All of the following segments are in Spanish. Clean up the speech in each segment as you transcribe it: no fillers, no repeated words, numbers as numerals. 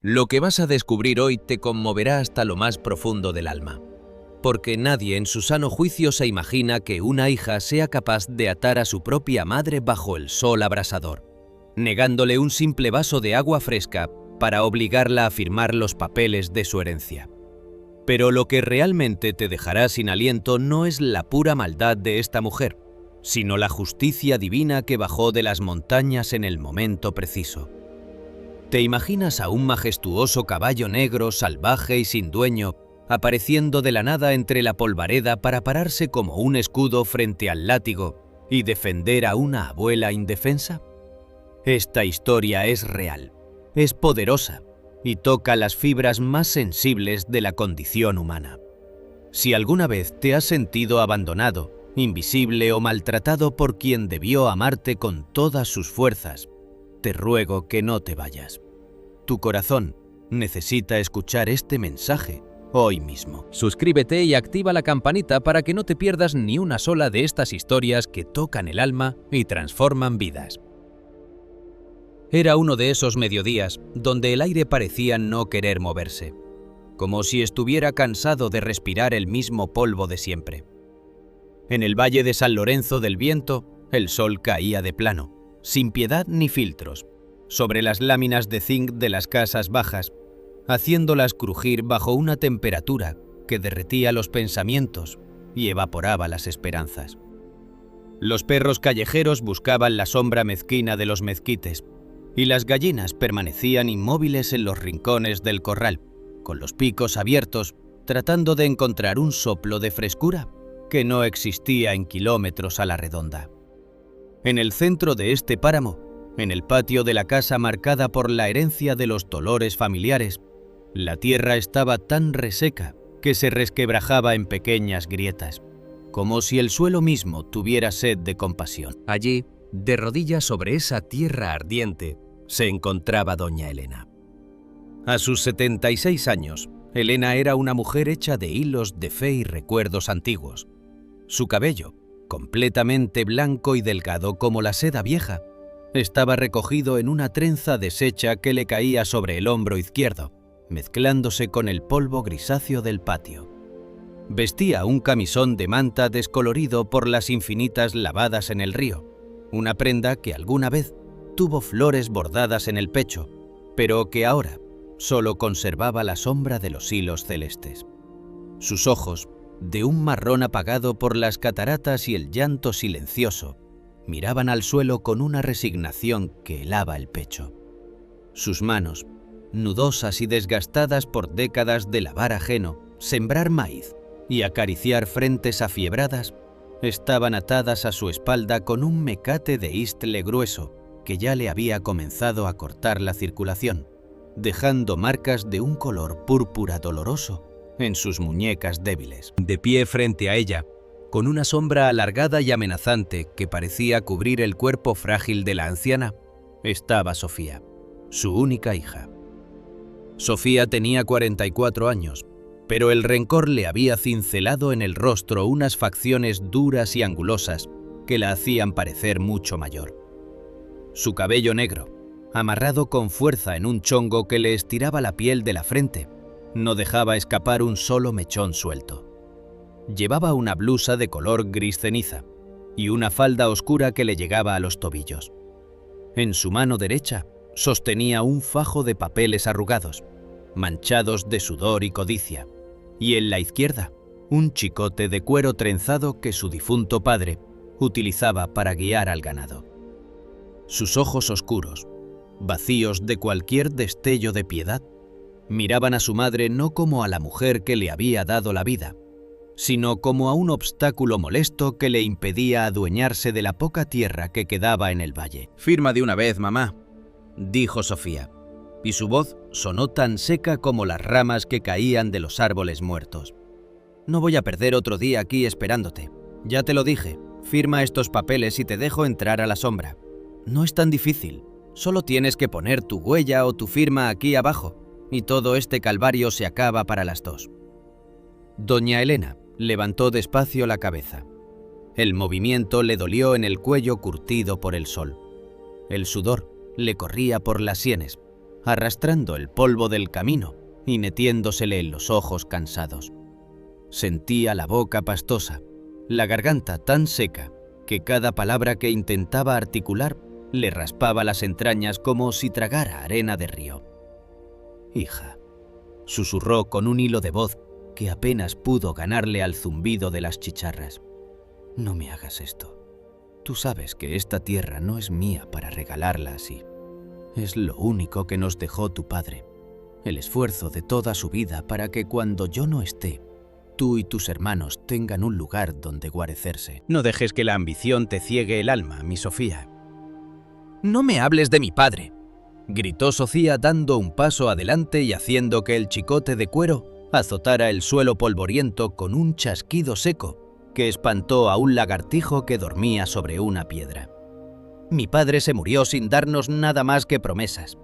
Lo que vas a descubrir hoy te conmoverá hasta lo más profundo del alma, porque nadie en su sano juicio se imagina que una hija sea capaz de atar a su propia madre bajo el sol abrasador, negándole un simple vaso de agua fresca para obligarla a firmar los papeles de su herencia. Pero lo que realmente te dejará sin aliento no es la pura maldad de esta mujer, sino la justicia divina que bajó de las montañas en el momento preciso. ¿Te imaginas a un majestuoso caballo negro, salvaje y sin dueño, apareciendo de la nada entre la polvareda para pararse como un escudo frente al látigo y defender a una abuela indefensa? Esta historia es real, es poderosa y toca las fibras más sensibles de la condición humana. Si alguna vez te has sentido abandonado, invisible o maltratado por quien debió amarte con todas sus fuerzas, te ruego que no te vayas. Tu corazón necesita escuchar este mensaje hoy mismo. Suscríbete y activa la campanita para que no te pierdas ni una sola de estas historias que tocan el alma y transforman vidas. Era uno de esos mediodías donde el aire parecía no querer moverse, como si estuviera cansado de respirar el mismo polvo de siempre. En el valle de San Lorenzo del Viento, el sol caía de plano, sin piedad ni filtros, sobre las láminas de zinc de las casas bajas, haciéndolas crujir bajo una temperatura que derretía los pensamientos y evaporaba las esperanzas. Los perros callejeros buscaban la sombra mezquina de los mezquites, y las gallinas permanecían inmóviles en los rincones del corral, con los picos abiertos, tratando de encontrar un soplo de frescura que no existía en kilómetros a la redonda. En el centro de este páramo, en el patio de la casa marcada por la herencia de los dolores familiares, la tierra estaba tan reseca que se resquebrajaba en pequeñas grietas, como si el suelo mismo tuviera sed de compasión. Allí, de rodillas sobre esa tierra ardiente, se encontraba doña Elena. A sus 76 años, Elena era una mujer hecha de hilos de fe y recuerdos antiguos. Su cabello, completamente blanco y delgado como la seda vieja, estaba recogido en una trenza deshecha que le caía sobre el hombro izquierdo, mezclándose con el polvo grisáceo del patio. Vestía un camisón de manta descolorido por las infinitas lavadas en el río, una prenda que alguna vez tuvo flores bordadas en el pecho, pero que ahora solo conservaba la sombra de los hilos celestes. Sus ojos, de un marrón apagado por las cataratas y el llanto silencioso, miraban al suelo con una resignación que helaba el pecho. Sus manos, nudosas y desgastadas por décadas de lavar ajeno, sembrar maíz y acariciar frentes afiebradas, estaban atadas a su espalda con un mecate de istle grueso que ya le había comenzado a cortar la circulación, dejando marcas de un color púrpura doloroso en sus muñecas débiles. De pie frente a ella, con una sombra alargada y amenazante que parecía cubrir el cuerpo frágil de la anciana, estaba Sofía, su única hija. Sofía tenía 44 años, pero el rencor le había cincelado en el rostro unas facciones duras y angulosas que la hacían parecer mucho mayor. Su cabello negro, amarrado con fuerza en un chongo que le estiraba la piel de la frente, no dejaba escapar un solo mechón suelto. Llevaba una blusa de color gris ceniza y una falda oscura que le llegaba a los tobillos. En su mano derecha sostenía un fajo de papeles arrugados, manchados de sudor y codicia, y en la izquierda un chicote de cuero trenzado que su difunto padre utilizaba para guiar al ganado. Sus ojos oscuros, vacíos de cualquier destello de piedad, miraban a su madre no como a la mujer que le había dado la vida, sino como a un obstáculo molesto que le impedía adueñarse de la poca tierra que quedaba en el valle. «Firma de una vez, mamá», dijo Sofía, y su voz sonó tan seca como las ramas que caían de los árboles muertos. «No voy a perder otro día aquí esperándote. Ya te lo dije, firma estos papeles y te dejo entrar a la sombra. No es tan difícil, solo tienes que poner tu huella o tu firma aquí abajo, y todo este calvario se acaba para las dos». Doña Elena levantó despacio la cabeza. El movimiento le dolió en el cuello curtido por el sol. El sudor le corría por las sienes, arrastrando el polvo del camino y metiéndosele en los ojos cansados. Sentía la boca pastosa, la garganta tan seca que cada palabra que intentaba articular le raspaba las entrañas como si tragara arena de río. «Hija», susurró con un hilo de voz que apenas pudo ganarle al zumbido de las chicharras, «no me hagas esto. Tú sabes que esta tierra no es mía para regalarla así. Es lo único que nos dejó tu padre, el esfuerzo de toda su vida para que cuando yo no esté, tú y tus hermanos tengan un lugar donde guarecerse. No dejes que la ambición te ciegue el alma, mi Sofía». «No me hables de mi padre», gritó Sofía dando un paso adelante y haciendo que el chicote de cuero azotara el suelo polvoriento con un chasquido seco que espantó a un lagartijo que dormía sobre una piedra. «Mi padre se murió sin darnos nada más que promesas.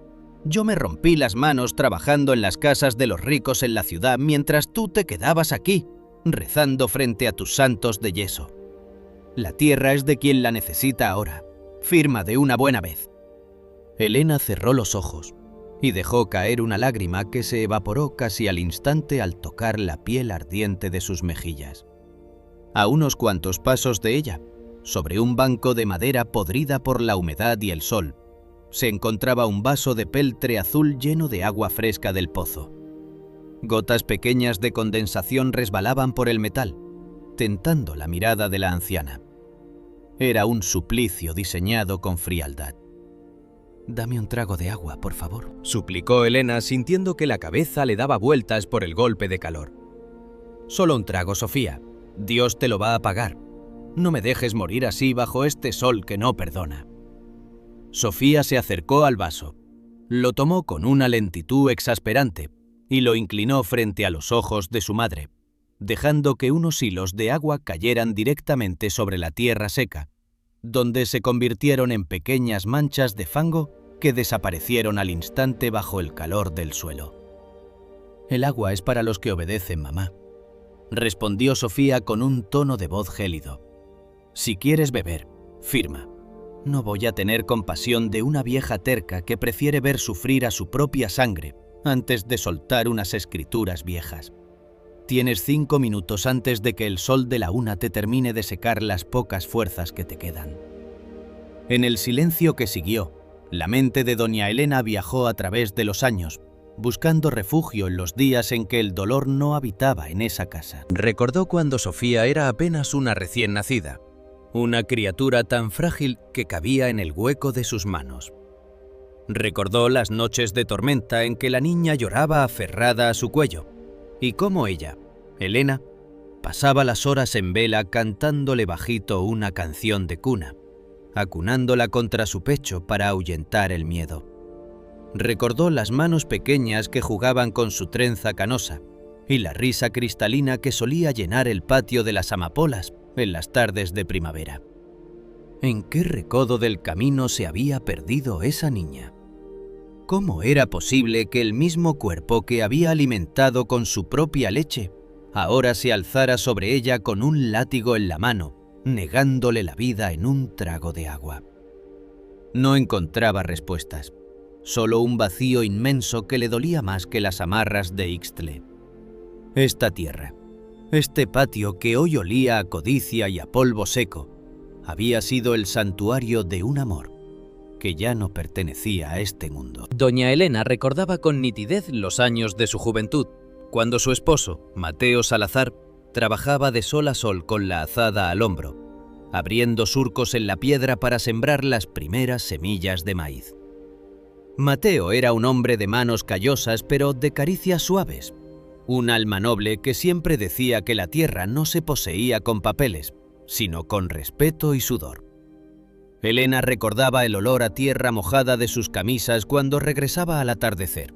Yo me rompí las manos trabajando en las casas de los ricos en la ciudad mientras tú te quedabas aquí, rezando frente a tus santos de yeso. La tierra es de quien la necesita ahora. Firma de una buena vez». Elena cerró los ojos y dejó caer una lágrima que se evaporó casi al instante al tocar la piel ardiente de sus mejillas. A unos cuantos pasos de ella, sobre un banco de madera podrida por la humedad y el sol, se encontraba un vaso de peltre azul lleno de agua fresca del pozo. Gotas pequeñas de condensación resbalaban por el metal, tentando la mirada de la anciana. Era un suplicio diseñado con frialdad. «Dame un trago de agua, por favor», suplicó Elena, sintiendo que la cabeza le daba vueltas por el golpe de calor. «Solo un trago, Sofía. Dios te lo va a pagar. No me dejes morir así bajo este sol que no perdona». Sofía se acercó al vaso, lo tomó con una lentitud exasperante y lo inclinó frente a los ojos de su madre, dejando que unos hilos de agua cayeran directamente sobre la tierra seca, donde se convirtieron en pequeñas manchas de fango que desaparecieron al instante bajo el calor del suelo. «El agua es para los que obedecen, mamá», respondió Sofía con un tono de voz gélido. «Si quieres beber, firma. No voy a tener compasión de una vieja terca que prefiere ver sufrir a su propia sangre antes de soltar unas escrituras viejas. Tienes 5 minutos antes de que el sol de la una te termine de secar las pocas fuerzas que te quedan». En el silencio que siguió, la mente de doña Elena viajó a través de los años, buscando refugio en los días en que el dolor no habitaba en esa casa. Recordó cuando Sofía era apenas una recién nacida, una criatura tan frágil que cabía en el hueco de sus manos. Recordó las noches de tormenta en que la niña lloraba aferrada a su cuello, y cómo ella, Elena, pasaba las horas en vela cantándole bajito una canción de cuna, acunándola contra su pecho para ahuyentar el miedo. Recordó las manos pequeñas que jugaban con su trenza canosa y la risa cristalina que solía llenar el patio de las amapolas en las tardes de primavera. ¿En qué recodo del camino se había perdido esa niña? ¿Cómo era posible que el mismo cuerpo que había alimentado con su propia leche ahora se alzara sobre ella con un látigo en la mano, negándole la vida en un trago de agua? No encontraba respuestas, solo un vacío inmenso que le dolía más que las amarras de Ixtle. Esta tierra, este patio que hoy olía a codicia y a polvo seco, había sido el santuario de un amor que ya no pertenecía a este mundo. Doña Elena recordaba con nitidez los años de su juventud, cuando su esposo, Mateo Salazar, trabajaba de sol a sol con la azada al hombro, abriendo surcos en la piedra para sembrar las primeras semillas de maíz. Mateo era un hombre de manos callosas pero de caricias suaves, un alma noble que siempre decía que la tierra no se poseía con papeles, sino con respeto y sudor. Elena recordaba el olor a tierra mojada de sus camisas cuando regresaba al atardecer,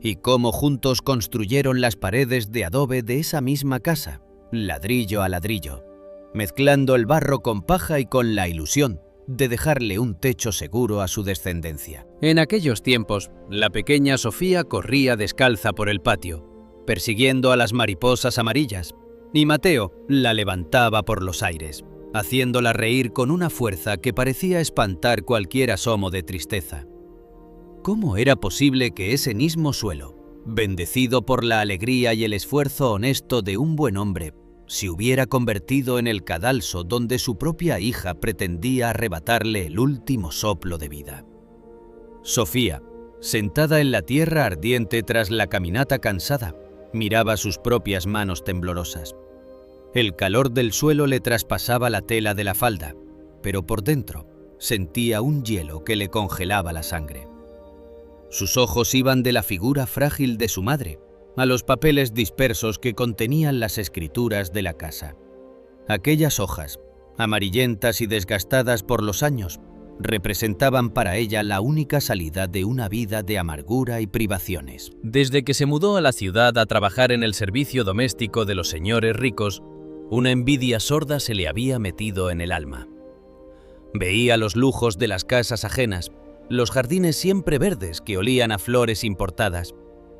y cómo juntos construyeron las paredes de adobe de esa misma casa, ladrillo a ladrillo, mezclando el barro con paja y con la ilusión de dejarle un techo seguro a su descendencia. En aquellos tiempos, la pequeña Sofía corría descalza por el patio, persiguiendo a las mariposas amarillas, y Mateo la levantaba por los aires, haciéndola reír con una fuerza que parecía espantar cualquier asomo de tristeza. ¿Cómo era posible que ese mismo suelo, bendecido por la alegría y el esfuerzo honesto de un buen hombre, se hubiera convertido en el cadalso donde su propia hija pretendía arrebatarle el último soplo de vida? Sofía, sentada en la tierra ardiente tras la caminata cansada, miraba sus propias manos temblorosas. El calor del suelo le traspasaba la tela de la falda, pero por dentro sentía un hielo que le congelaba la sangre. Sus ojos iban de la figura frágil de su madre a los papeles dispersos que contenían las escrituras de la casa. Aquellas hojas, amarillentas y desgastadas por los años, representaban para ella la única salida de una vida de amargura y privaciones. Desde que se mudó a la ciudad a trabajar en el servicio doméstico de los señores ricos, una envidia sorda se le había metido en el alma. Veía los lujos de las casas ajenas, los jardines siempre verdes que olían a flores importadas,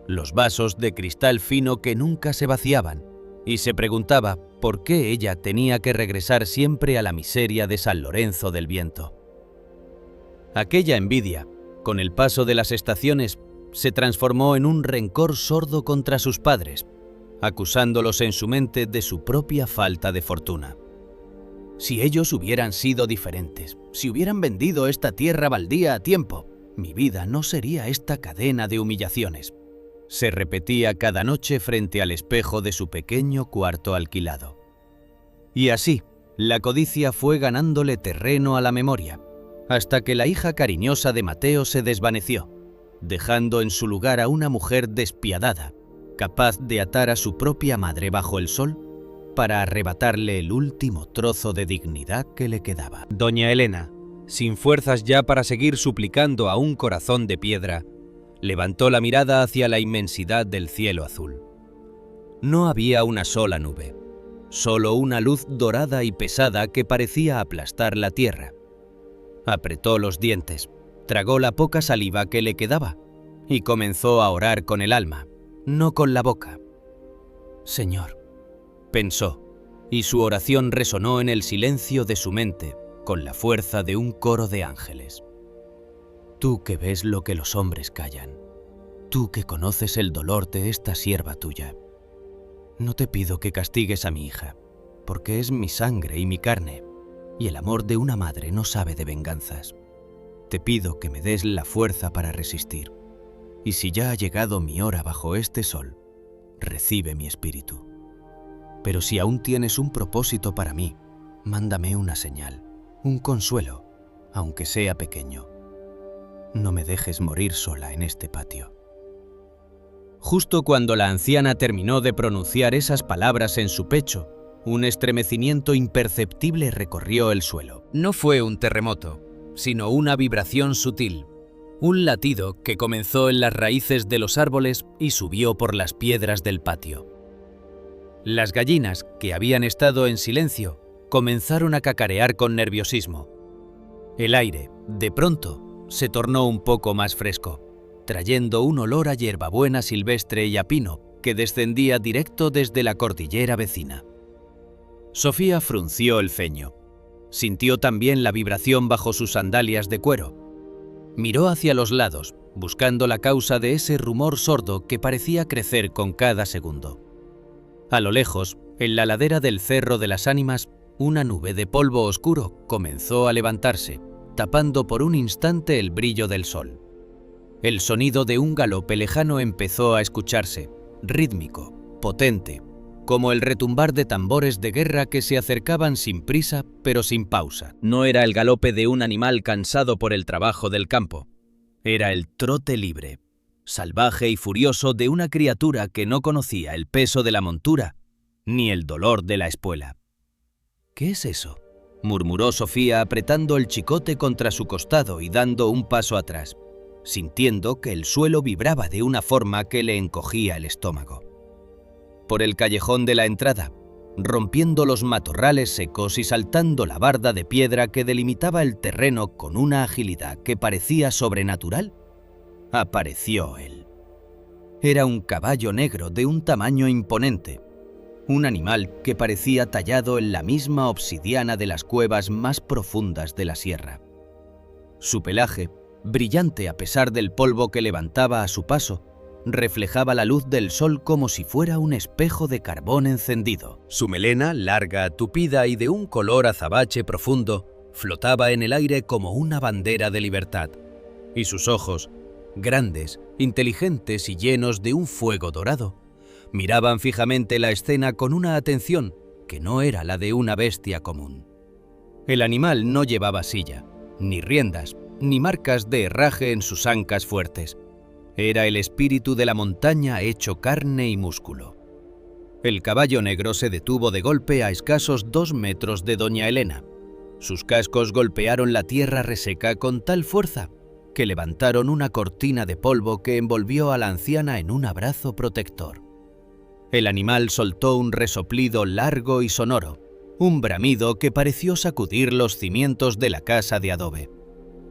los vasos de cristal fino que nunca se vaciaban, y se preguntaba por qué ella tenía que regresar siempre a la miseria de San Lorenzo del Viento. Aquella envidia, con el paso de las estaciones, se transformó en un rencor sordo contra sus padres, acusándolos en su mente de su propia falta de fortuna. Si ellos hubieran sido diferentes, si hubieran vendido esta tierra baldía a tiempo, mi vida no sería esta cadena de humillaciones, se repetía cada noche frente al espejo de su pequeño cuarto alquilado. Y así, la codicia fue ganándole terreno a la memoria, hasta que la hija cariñosa de Mateo se desvaneció, dejando en su lugar a una mujer despiadada, capaz de atar a su propia madre bajo el sol para arrebatarle el último trozo de dignidad que le quedaba. Doña Elena, sin fuerzas ya para seguir suplicando a un corazón de piedra, levantó la mirada hacia la inmensidad del cielo azul. No había una sola nube, solo una luz dorada y pesada que parecía aplastar la tierra. Apretó los dientes, tragó la poca saliva que le quedaba y comenzó a orar con el alma, no con la boca. «Señor», pensó, y su oración resonó en el silencio de su mente con la fuerza de un coro de ángeles. «Tú que ves lo que los hombres callan, tú que conoces el dolor de esta sierva tuya, no te pido que castigues a mi hija, porque es mi sangre y mi carne, y el amor de una madre no sabe de venganzas. Te pido que me des la fuerza para resistir, y si ya ha llegado mi hora bajo este sol, recibe mi espíritu. Pero si aún tienes un propósito para mí, mándame una señal, un consuelo, aunque sea pequeño. No me dejes morir sola en este patio». Justo cuando la anciana terminó de pronunciar esas palabras en su pecho, un estremecimiento imperceptible recorrió el suelo. No fue un terremoto, sino una vibración sutil, un latido que comenzó en las raíces de los árboles y subió por las piedras del patio. Las gallinas, que habían estado en silencio, comenzaron a cacarear con nerviosismo. El aire, de pronto, se tornó un poco más fresco, trayendo un olor a hierbabuena silvestre y a pino que descendía directo desde la cordillera vecina. Sofía frunció el ceño. Sintió también la vibración bajo sus sandalias de cuero. Miró hacia los lados, buscando la causa de ese rumor sordo que parecía crecer con cada segundo. A lo lejos, en la ladera del Cerro de las Ánimas, una nube de polvo oscuro comenzó a levantarse, tapando por un instante el brillo del sol. El sonido de un galope lejano empezó a escucharse, rítmico, potente, como el retumbar de tambores de guerra que se acercaban sin prisa pero sin pausa. No era el galope de un animal cansado por el trabajo del campo. Era el trote libre, salvaje y furioso de una criatura que no conocía el peso de la montura ni el dolor de la espuela. «¿Qué es eso?», murmuró Sofía apretando el chicote contra su costado y dando un paso atrás, sintiendo que el suelo vibraba de una forma que le encogía el estómago. Por el callejón de la entrada, rompiendo los matorrales secos y saltando la barda de piedra que delimitaba el terreno con una agilidad que parecía sobrenatural, apareció él. Era un caballo negro de un tamaño imponente, un animal que parecía tallado en la misma obsidiana de las cuevas más profundas de la sierra. Su pelaje, brillante a pesar del polvo que levantaba a su paso, reflejaba la luz del sol como si fuera un espejo de carbón encendido. Su melena, larga, tupida y de un color azabache profundo, flotaba en el aire como una bandera de libertad, y sus ojos, grandes, inteligentes y llenos de un fuego dorado, miraban fijamente la escena con una atención que no era la de una bestia común. El animal no llevaba silla, ni riendas, ni marcas de herraje en sus ancas fuertes. Era el espíritu de la montaña hecho carne y músculo. El caballo negro se detuvo de golpe a escasos 2 metros de doña Elena. Sus cascos golpearon la tierra reseca con tal fuerza que levantaron una cortina de polvo que envolvió a la anciana en un abrazo protector. El animal soltó un resoplido largo y sonoro, un bramido que pareció sacudir los cimientos de la casa de adobe.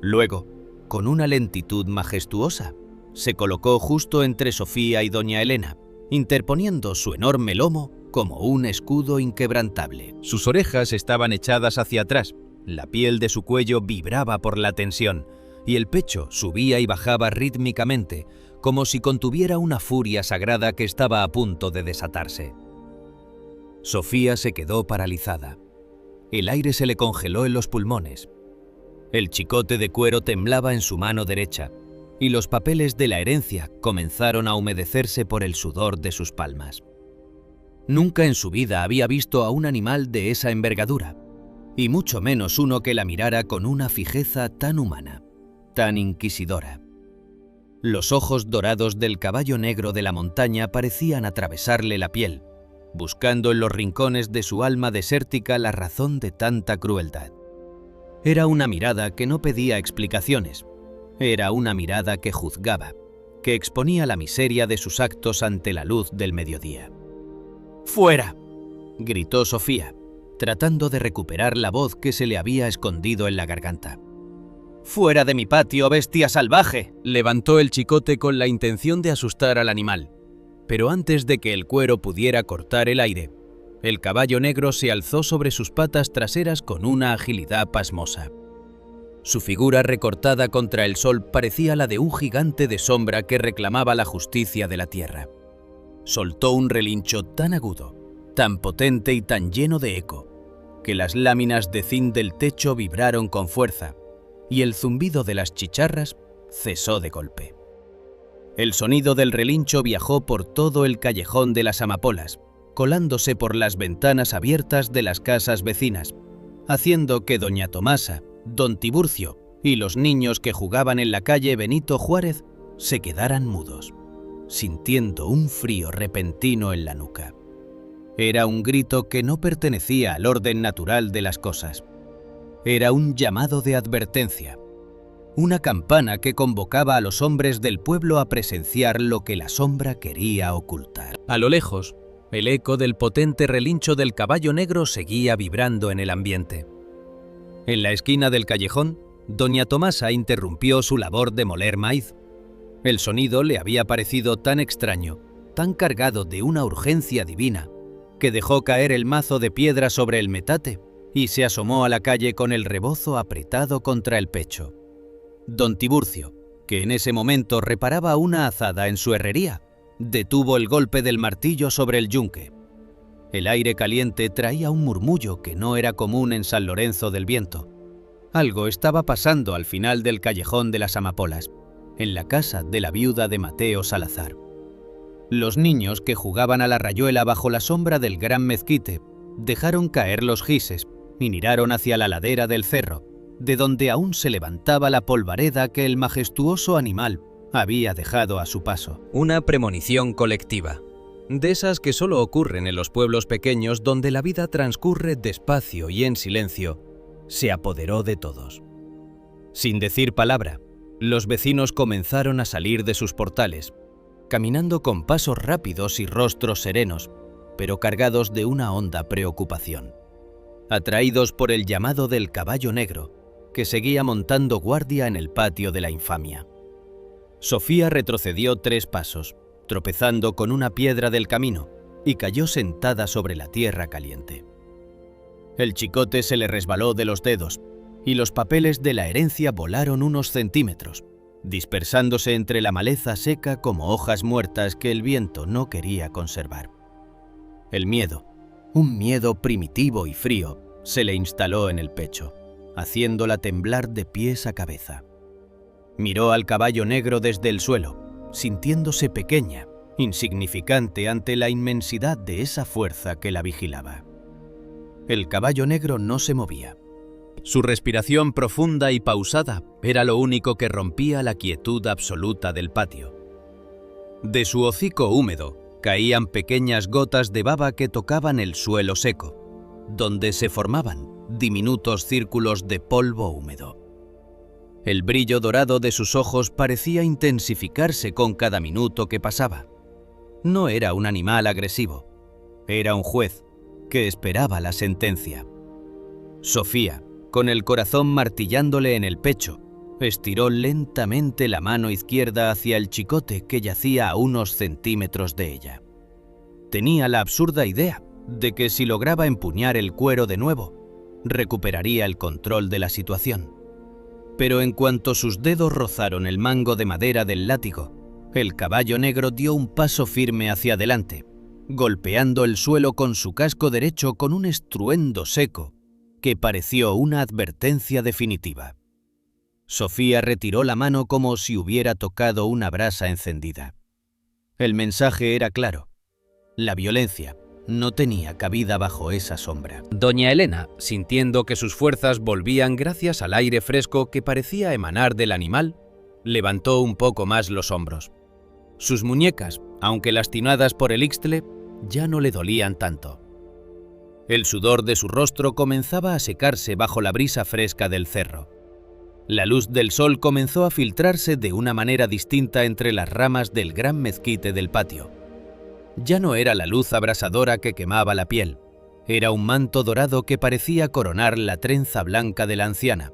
Luego, con una lentitud majestuosa, se colocó justo entre Sofía y doña Elena, interponiendo su enorme lomo como un escudo inquebrantable. Sus orejas estaban echadas hacia atrás, la piel de su cuello vibraba por la tensión, y el pecho subía y bajaba rítmicamente, como si contuviera una furia sagrada que estaba a punto de desatarse. Sofía se quedó paralizada. El aire se le congeló en los pulmones. El chicote de cuero temblaba en su mano derecha, y los papeles de la herencia comenzaron a humedecerse por el sudor de sus palmas. Nunca en su vida había visto a un animal de esa envergadura, y mucho menos uno que la mirara con una fijeza tan humana, tan inquisidora. Los ojos dorados del caballo negro de la montaña parecían atravesarle la piel, buscando en los rincones de su alma desértica la razón de tanta crueldad. Era una mirada que no pedía explicaciones, era una mirada que juzgaba, que exponía la miseria de sus actos ante la luz del mediodía. ¡Fuera!, gritó Sofía, tratando de recuperar la voz que se le había escondido en la garganta. ¡Fuera de mi patio, bestia salvaje!, levantó el chicote con la intención de asustar al animal. Pero antes de que el cuero pudiera cortar el aire, el caballo negro se alzó sobre sus patas traseras con una agilidad pasmosa. Su figura recortada contra el sol parecía la de un gigante de sombra que reclamaba la justicia de la tierra. Soltó un relincho tan agudo, tan potente y tan lleno de eco, que las láminas de zinc del techo vibraron con fuerza, y el zumbido de las chicharras cesó de golpe. El sonido del relincho viajó por todo el callejón de las amapolas, colándose por las ventanas abiertas de las casas vecinas, haciendo que doña Tomasa, don Tiburcio y los niños que jugaban en la calle Benito Juárez se quedaran mudos, sintiendo un frío repentino en la nuca. Era un grito que no pertenecía al orden natural de las cosas. Era un llamado de advertencia, una campana que convocaba a los hombres del pueblo a presenciar lo que la sombra quería ocultar. A lo lejos, el eco del potente relincho del caballo negro seguía vibrando en el ambiente. En la esquina del callejón, doña Tomasa interrumpió su labor de moler maíz. El sonido le había parecido tan extraño, tan cargado de una urgencia divina, que dejó caer el mazo de piedra sobre el metate y se asomó a la calle con el rebozo apretado contra el pecho. Don Tiburcio, que en ese momento reparaba una azada en su herrería, detuvo el golpe del martillo sobre el yunque. El aire caliente traía un murmullo que no era común en San Lorenzo del Viento. Algo estaba pasando al final del callejón de las amapolas, en la casa de la viuda de Mateo Salazar. Los niños que jugaban a la rayuela bajo la sombra del gran mezquite dejaron caer los gises y miraron hacia la ladera del cerro, de donde aún se levantaba la polvareda que el majestuoso animal había dejado a su paso. Una premonición colectiva, de esas que solo ocurren en los pueblos pequeños donde la vida transcurre despacio y en silencio, se apoderó de todos. Sin decir palabra, los vecinos comenzaron a salir de sus portales, caminando con pasos rápidos y rostros serenos, pero cargados de una honda preocupación, atraídos por el llamado del caballo negro, que seguía montando guardia en el patio de la infamia. Sofía retrocedió 3 pasos, tropezando con una piedra del camino, y cayó sentada sobre la tierra caliente. El chicote se le resbaló de los dedos, y los papeles de la herencia volaron unos centímetros, dispersándose entre la maleza seca como hojas muertas que el viento no quería conservar. El miedo, un miedo primitivo y frío, se le instaló en el pecho, haciéndola temblar de pies a cabeza. Miró al caballo negro desde el suelo, sintiéndose pequeña, insignificante ante la inmensidad de esa fuerza que la vigilaba. El caballo negro no se movía. Su respiración profunda y pausada era lo único que rompía la quietud absoluta del patio. De su hocico húmedo caían pequeñas gotas de baba que tocaban el suelo seco, donde se formaban diminutos círculos de polvo húmedo. El brillo dorado de sus ojos parecía intensificarse con cada minuto que pasaba. No era un animal agresivo, era un juez que esperaba la sentencia. Sofía, con el corazón martillándole en el pecho, estiró lentamente la mano izquierda hacia el chicote que yacía a unos centímetros de ella. Tenía la absurda idea de que si lograba empuñar el cuero de nuevo, recuperaría el control de la situación. Pero en cuanto sus dedos rozaron el mango de madera del látigo, el caballo negro dio un paso firme hacia adelante, golpeando el suelo con su casco derecho con un estruendo seco que pareció una advertencia definitiva. Sofía retiró la mano como si hubiera tocado una brasa encendida. El mensaje era claro. La violencia no tenía cabida bajo esa sombra. Doña Elena, sintiendo que sus fuerzas volvían gracias al aire fresco que parecía emanar del animal, levantó un poco más los hombros. Sus muñecas, aunque lastimadas por el ixtle, ya no le dolían tanto. El sudor de su rostro comenzaba a secarse bajo la brisa fresca del cerro. La luz del sol comenzó a filtrarse de una manera distinta entre las ramas del gran mezquite del patio. Ya no era la luz abrasadora que quemaba la piel, era un manto dorado que parecía coronar la trenza blanca de la anciana,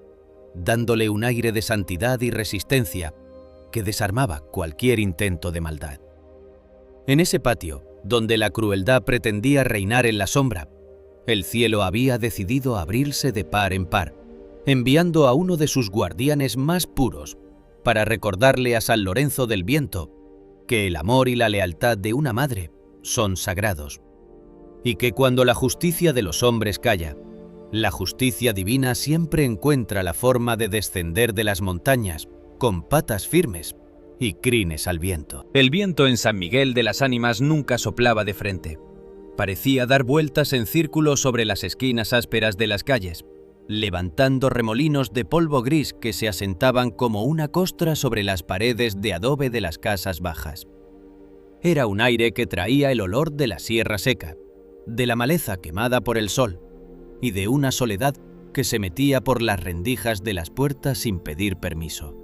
dándole un aire de santidad y resistencia que desarmaba cualquier intento de maldad. En ese patio, donde la crueldad pretendía reinar en la sombra, el cielo había decidido abrirse de par en par, enviando a uno de sus guardianes más puros para recordarle a San Lorenzo del Viento que el amor y la lealtad de una madre son sagrados, y que cuando la justicia de los hombres calla, la justicia divina siempre encuentra la forma de descender de las montañas con patas firmes y crines al viento. El viento en San Miguel de las Ánimas nunca soplaba de frente. Parecía dar vueltas en círculo sobre las esquinas ásperas de las calles, levantando remolinos de polvo gris que se asentaban como una costra sobre las paredes de adobe de las casas bajas. Era un aire que traía el olor de la sierra seca, de la maleza quemada por el sol y de una soledad que se metía por las rendijas de las puertas sin pedir permiso.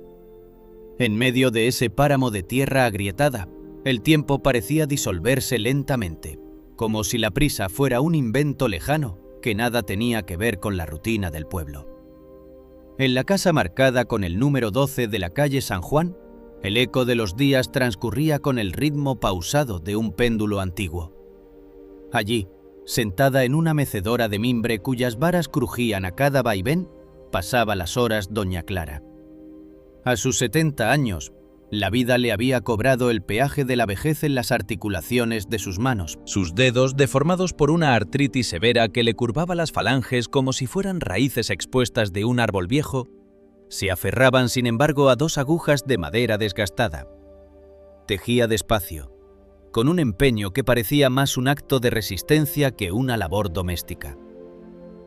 En medio de ese páramo de tierra agrietada, el tiempo parecía disolverse lentamente, como si la prisa fuera un invento lejano que nada tenía que ver con la rutina del pueblo. En la casa marcada con el número 12 de la calle San Juan, el eco de los días transcurría con el ritmo pausado de un péndulo antiguo. Allí, sentada en una mecedora de mimbre cuyas varas crujían a cada vaivén, pasaba las horas doña Clara. A sus 70 años, la vida le había cobrado el peaje de la vejez en las articulaciones de sus manos. Sus dedos, deformados por una artritis severa que le curvaba las falanges como si fueran raíces expuestas de un árbol viejo, se aferraban sin embargo a 2 agujas de madera desgastada. Tejía despacio, con un empeño que parecía más un acto de resistencia que una labor doméstica.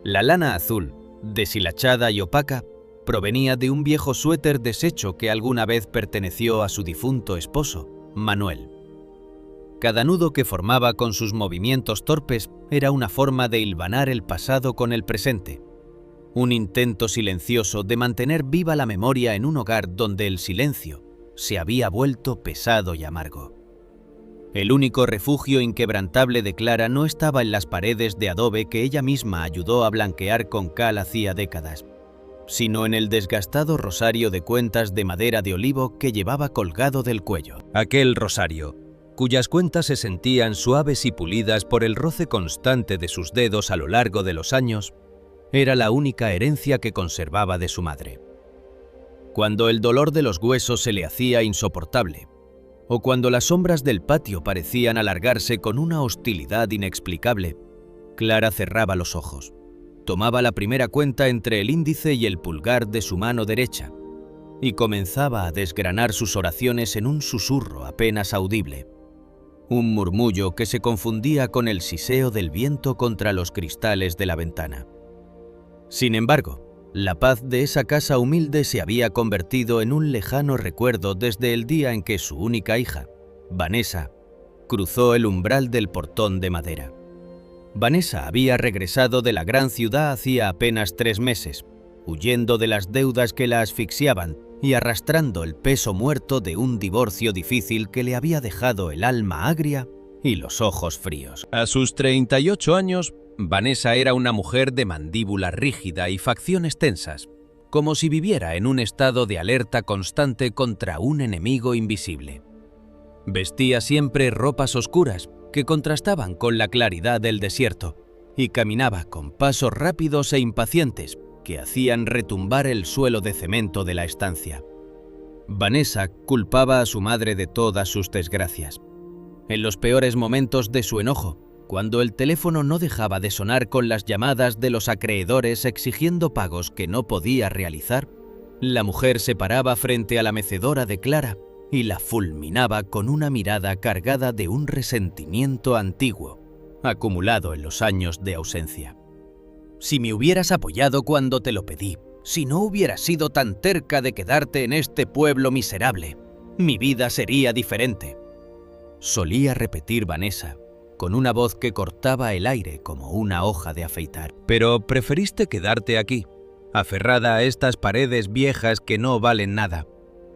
La lana azul, deshilachada y opaca, provenía de un viejo suéter deshecho que alguna vez perteneció a su difunto esposo, Manuel. Cada nudo que formaba con sus movimientos torpes era una forma de hilvanar el pasado con el presente, un intento silencioso de mantener viva la memoria en un hogar donde el silencio se había vuelto pesado y amargo. El único refugio inquebrantable de Clara no estaba en las paredes de adobe que ella misma ayudó a blanquear con cal hacía décadas, sino en el desgastado rosario de cuentas de madera de olivo que llevaba colgado del cuello. Aquel rosario, cuyas cuentas se sentían suaves y pulidas por el roce constante de sus dedos a lo largo de los años, Era la única herencia que conservaba de su madre. Cuando el dolor de los huesos se le hacía insoportable, o cuando las sombras del patio parecían alargarse con una hostilidad inexplicable, Clara cerraba los ojos, tomaba la primera cuenta entre el índice y el pulgar de su mano derecha y comenzaba a desgranar sus oraciones en un susurro apenas audible, un murmullo que se confundía con el siseo del viento contra los cristales de la ventana. Sin embargo, la paz de esa casa humilde se había convertido en un lejano recuerdo desde el día en que su única hija, Vanessa, cruzó el umbral del portón de madera. Vanessa había regresado de la gran ciudad hacía apenas 3 meses, huyendo de las deudas que la asfixiaban y arrastrando el peso muerto de un divorcio difícil que le había dejado el alma agria y los ojos fríos. A sus 38 años, Vanessa era una mujer de mandíbula rígida y facciones tensas, como si viviera en un estado de alerta constante contra un enemigo invisible. Vestía siempre ropas oscuras que contrastaban con la claridad del desierto y caminaba con pasos rápidos e impacientes que hacían retumbar el suelo de cemento de la estancia. Vanessa culpaba a su madre de todas sus desgracias. En los peores momentos de su enojo, cuando el teléfono no dejaba de sonar con las llamadas de los acreedores exigiendo pagos que no podía realizar, la mujer se paraba frente a la mecedora de Clara y la fulminaba con una mirada cargada de un resentimiento antiguo, acumulado en los años de ausencia. Si me hubieras apoyado cuando te lo pedí, si no hubieras sido tan terca de quedarte en este pueblo miserable, mi vida sería diferente, solía repetir Vanessa, con una voz que cortaba el aire como una hoja de afeitar. Pero preferiste quedarte aquí, aferrada a estas paredes viejas que no valen nada,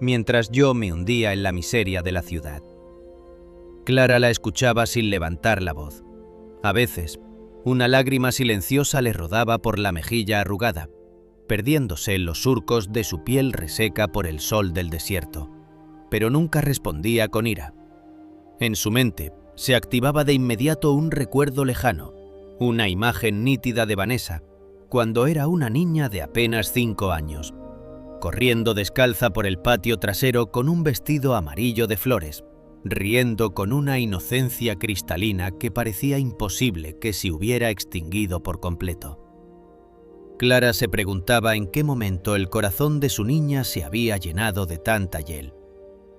mientras yo me hundía en la miseria de la ciudad. Clara la escuchaba sin levantar la voz. A veces, una lágrima silenciosa le rodaba por la mejilla arrugada, perdiéndose en los surcos de su piel reseca por el sol del desierto, pero nunca respondía con ira. En su mente se activaba de inmediato un recuerdo lejano, una imagen nítida de Vanessa, cuando era una niña de apenas 5 años, corriendo descalza por el patio trasero con un vestido amarillo de flores, riendo con una inocencia cristalina que parecía imposible que se hubiera extinguido por completo. Clara se preguntaba en qué momento el corazón de su niña se había llenado de tanta hiel,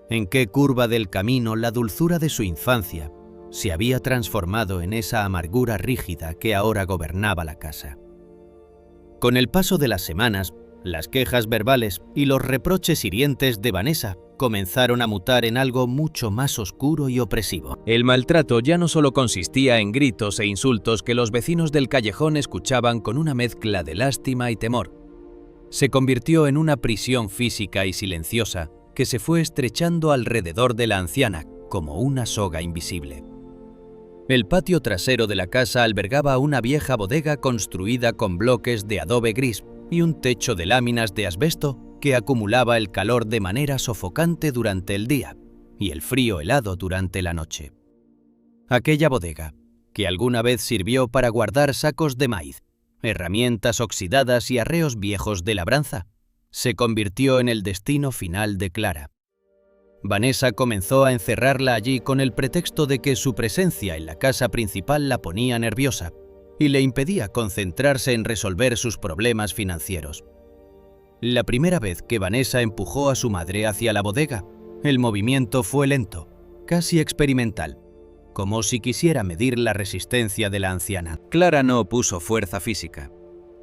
en qué curva del camino la dulzura de su infancia se había transformado en esa amargura rígida que ahora gobernaba la casa. Con el paso de las semanas, las quejas verbales y los reproches hirientes de Vanessa comenzaron a mutar en algo mucho más oscuro y opresivo. El maltrato ya no solo consistía en gritos e insultos que los vecinos del callejón escuchaban con una mezcla de lástima y temor. Se convirtió en una prisión física y silenciosa que se fue estrechando alrededor de la anciana como una soga invisible. El patio trasero de la casa albergaba una vieja bodega construida con bloques de adobe gris y un techo de láminas de asbesto que acumulaba el calor de manera sofocante durante el día y el frío helado durante la noche. Aquella bodega, que alguna vez sirvió para guardar sacos de maíz, herramientas oxidadas y arreos viejos de labranza, se convirtió en el destino final de Clara. Vanessa comenzó a encerrarla allí con el pretexto de que su presencia en la casa principal la ponía nerviosa y le impedía concentrarse en resolver sus problemas financieros. La primera vez que Vanessa empujó a su madre hacia la bodega, el movimiento fue lento, casi experimental, como si quisiera medir la resistencia de la anciana. Clara no opuso fuerza física.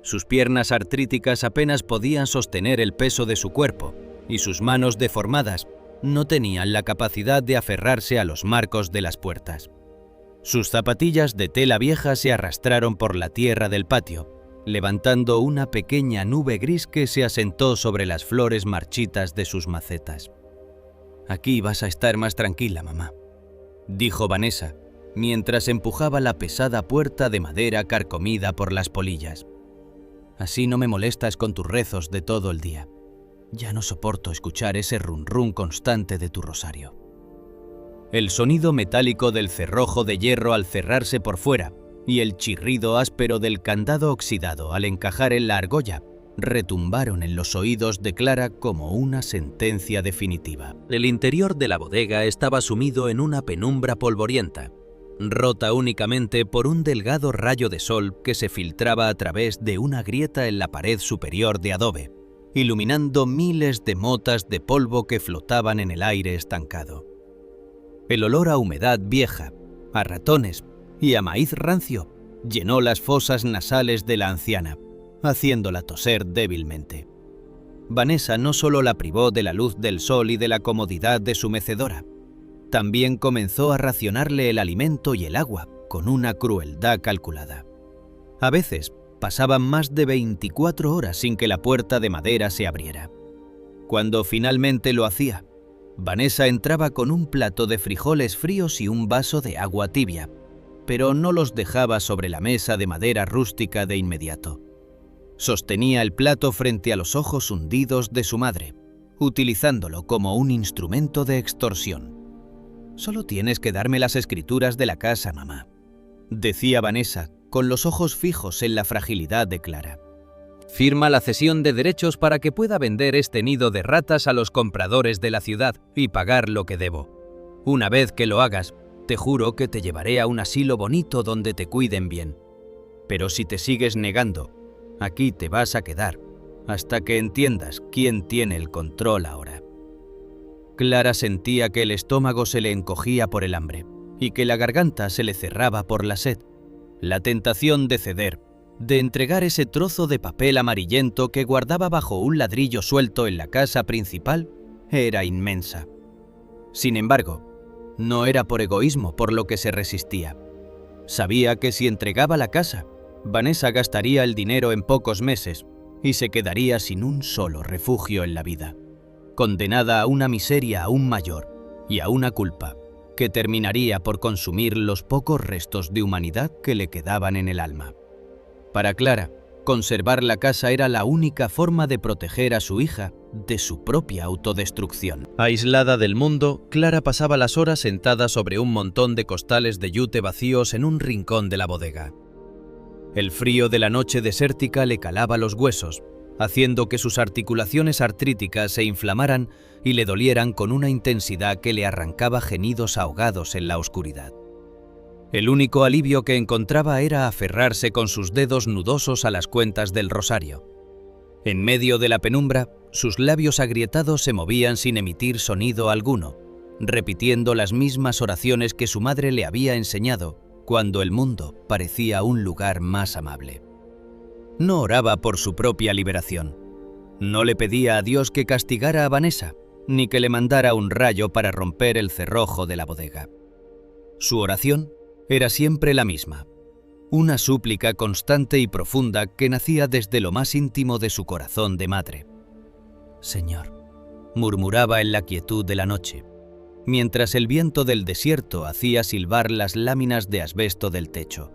Sus piernas artríticas apenas podían sostener el peso de su cuerpo y sus manos deformadas no tenían la capacidad de aferrarse a los marcos de las puertas. Sus zapatillas de tela vieja se arrastraron por la tierra del patio, levantando una pequeña nube gris que se asentó sobre las flores marchitas de sus macetas. «Aquí vas a estar más tranquila, mamá», dijo Vanessa, mientras empujaba la pesada puerta de madera carcomida por las polillas. «Así no me molestas con tus rezos de todo el día. Ya no soporto escuchar ese rum-rum constante de tu rosario». El sonido metálico del cerrojo de hierro al cerrarse por fuera y el chirrido áspero del candado oxidado al encajar en la argolla retumbaron en los oídos de Clara como una sentencia definitiva. El interior de la bodega estaba sumido en una penumbra polvorienta, rota únicamente por un delgado rayo de sol que se filtraba a través de una grieta en la pared superior de adobe, iluminando miles de motas de polvo que flotaban en el aire estancado. El olor a humedad vieja, a ratones y a maíz rancio llenó las fosas nasales de la anciana, haciéndola toser débilmente. Vanessa no solo la privó de la luz del sol y de la comodidad de su mecedora, también comenzó a racionarle el alimento y el agua con una crueldad calculada. A veces pasaban más de 24 horas sin que la puerta de madera se abriera. Cuando finalmente lo hacía, Vanessa entraba con un plato de frijoles fríos y un vaso de agua tibia, pero no los dejaba sobre la mesa de madera rústica de inmediato. Sostenía el plato frente a los ojos hundidos de su madre, utilizándolo como un instrumento de extorsión. «Solo tienes que darme las escrituras de la casa, mamá», decía Vanessa, con los ojos fijos en la fragilidad de Clara. «Firma la cesión de derechos para que pueda vender este nido de ratas a los compradores de la ciudad y pagar lo que debo. Una vez que lo hagas, te juro que te llevaré a un asilo bonito donde te cuiden bien. Pero si te sigues negando, aquí te vas a quedar, hasta que entiendas quién tiene el control ahora». Clara sentía que el estómago se le encogía por el hambre y que la garganta se le cerraba por la sed. La tentación de ceder, de entregar ese trozo de papel amarillento que guardaba bajo un ladrillo suelto en la casa principal, era inmensa. Sin embargo, no era por egoísmo por lo que se resistía. Sabía que si entregaba la casa, Vanessa gastaría el dinero en pocos meses y se quedaría sin un solo refugio en la vida, condenada a una miseria aún mayor y a una culpa que terminaría por consumir los pocos restos de humanidad que le quedaban en el alma. Para Clara, conservar la casa era la única forma de proteger a su hija de su propia autodestrucción. Aislada del mundo, Clara pasaba las horas sentada sobre un montón de costales de yute vacíos en un rincón de la bodega. El frío de la noche desértica le calaba los huesos, haciendo que sus articulaciones artríticas se inflamaran y le dolieran con una intensidad que le arrancaba gemidos ahogados en la oscuridad. El único alivio que encontraba era aferrarse con sus dedos nudosos a las cuentas del rosario. En medio de la penumbra, sus labios agrietados se movían sin emitir sonido alguno, repitiendo las mismas oraciones que su madre le había enseñado cuando el mundo parecía un lugar más amable. No oraba por su propia liberación. No le pedía a Dios que castigara a Vanessa, ni que le mandara un rayo para romper el cerrojo de la bodega. Su oración era siempre la misma, una súplica constante y profunda que nacía desde lo más íntimo de su corazón de madre. «Señor», murmuraba en la quietud de la noche, mientras el viento del desierto hacía silbar las láminas de asbesto del techo.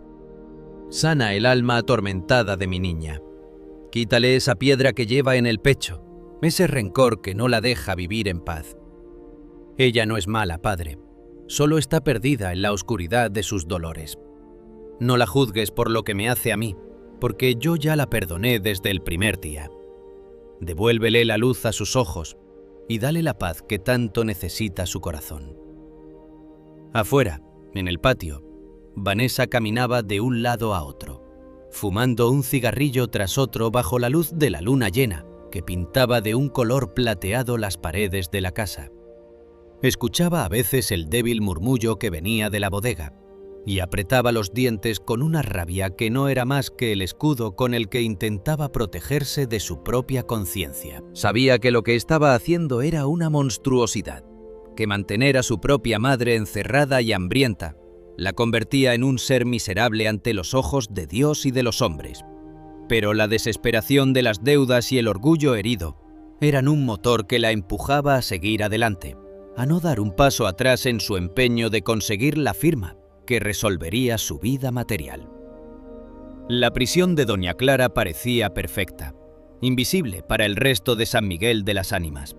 «Sana el alma atormentada de mi niña. Quítale esa piedra que lleva en el pecho, ese rencor que no la deja vivir en paz. Ella no es mala, padre. Solo está perdida en la oscuridad de sus dolores. No la juzgues por lo que me hace a mí, porque yo ya la perdoné desde el primer día. Devuélvele la luz a sus ojos y dale la paz que tanto necesita su corazón». Afuera, en el patio, Vanessa caminaba de un lado a otro, fumando un cigarrillo tras otro bajo la luz de la luna llena que pintaba de un color plateado las paredes de la casa. Escuchaba a veces el débil murmullo que venía de la bodega y apretaba los dientes con una rabia que no era más que el escudo con el que intentaba protegerse de su propia conciencia. Sabía que lo que estaba haciendo era una monstruosidad, que mantener a su propia madre encerrada y hambrienta la convertía en un ser miserable ante los ojos de Dios y de los hombres. Pero la desesperación de las deudas y el orgullo herido eran un motor que la empujaba a seguir adelante, a no dar un paso atrás en su empeño de conseguir la firma que resolvería su vida material. La prisión de Doña Clara parecía perfecta, invisible para el resto de San Miguel de las Ánimas.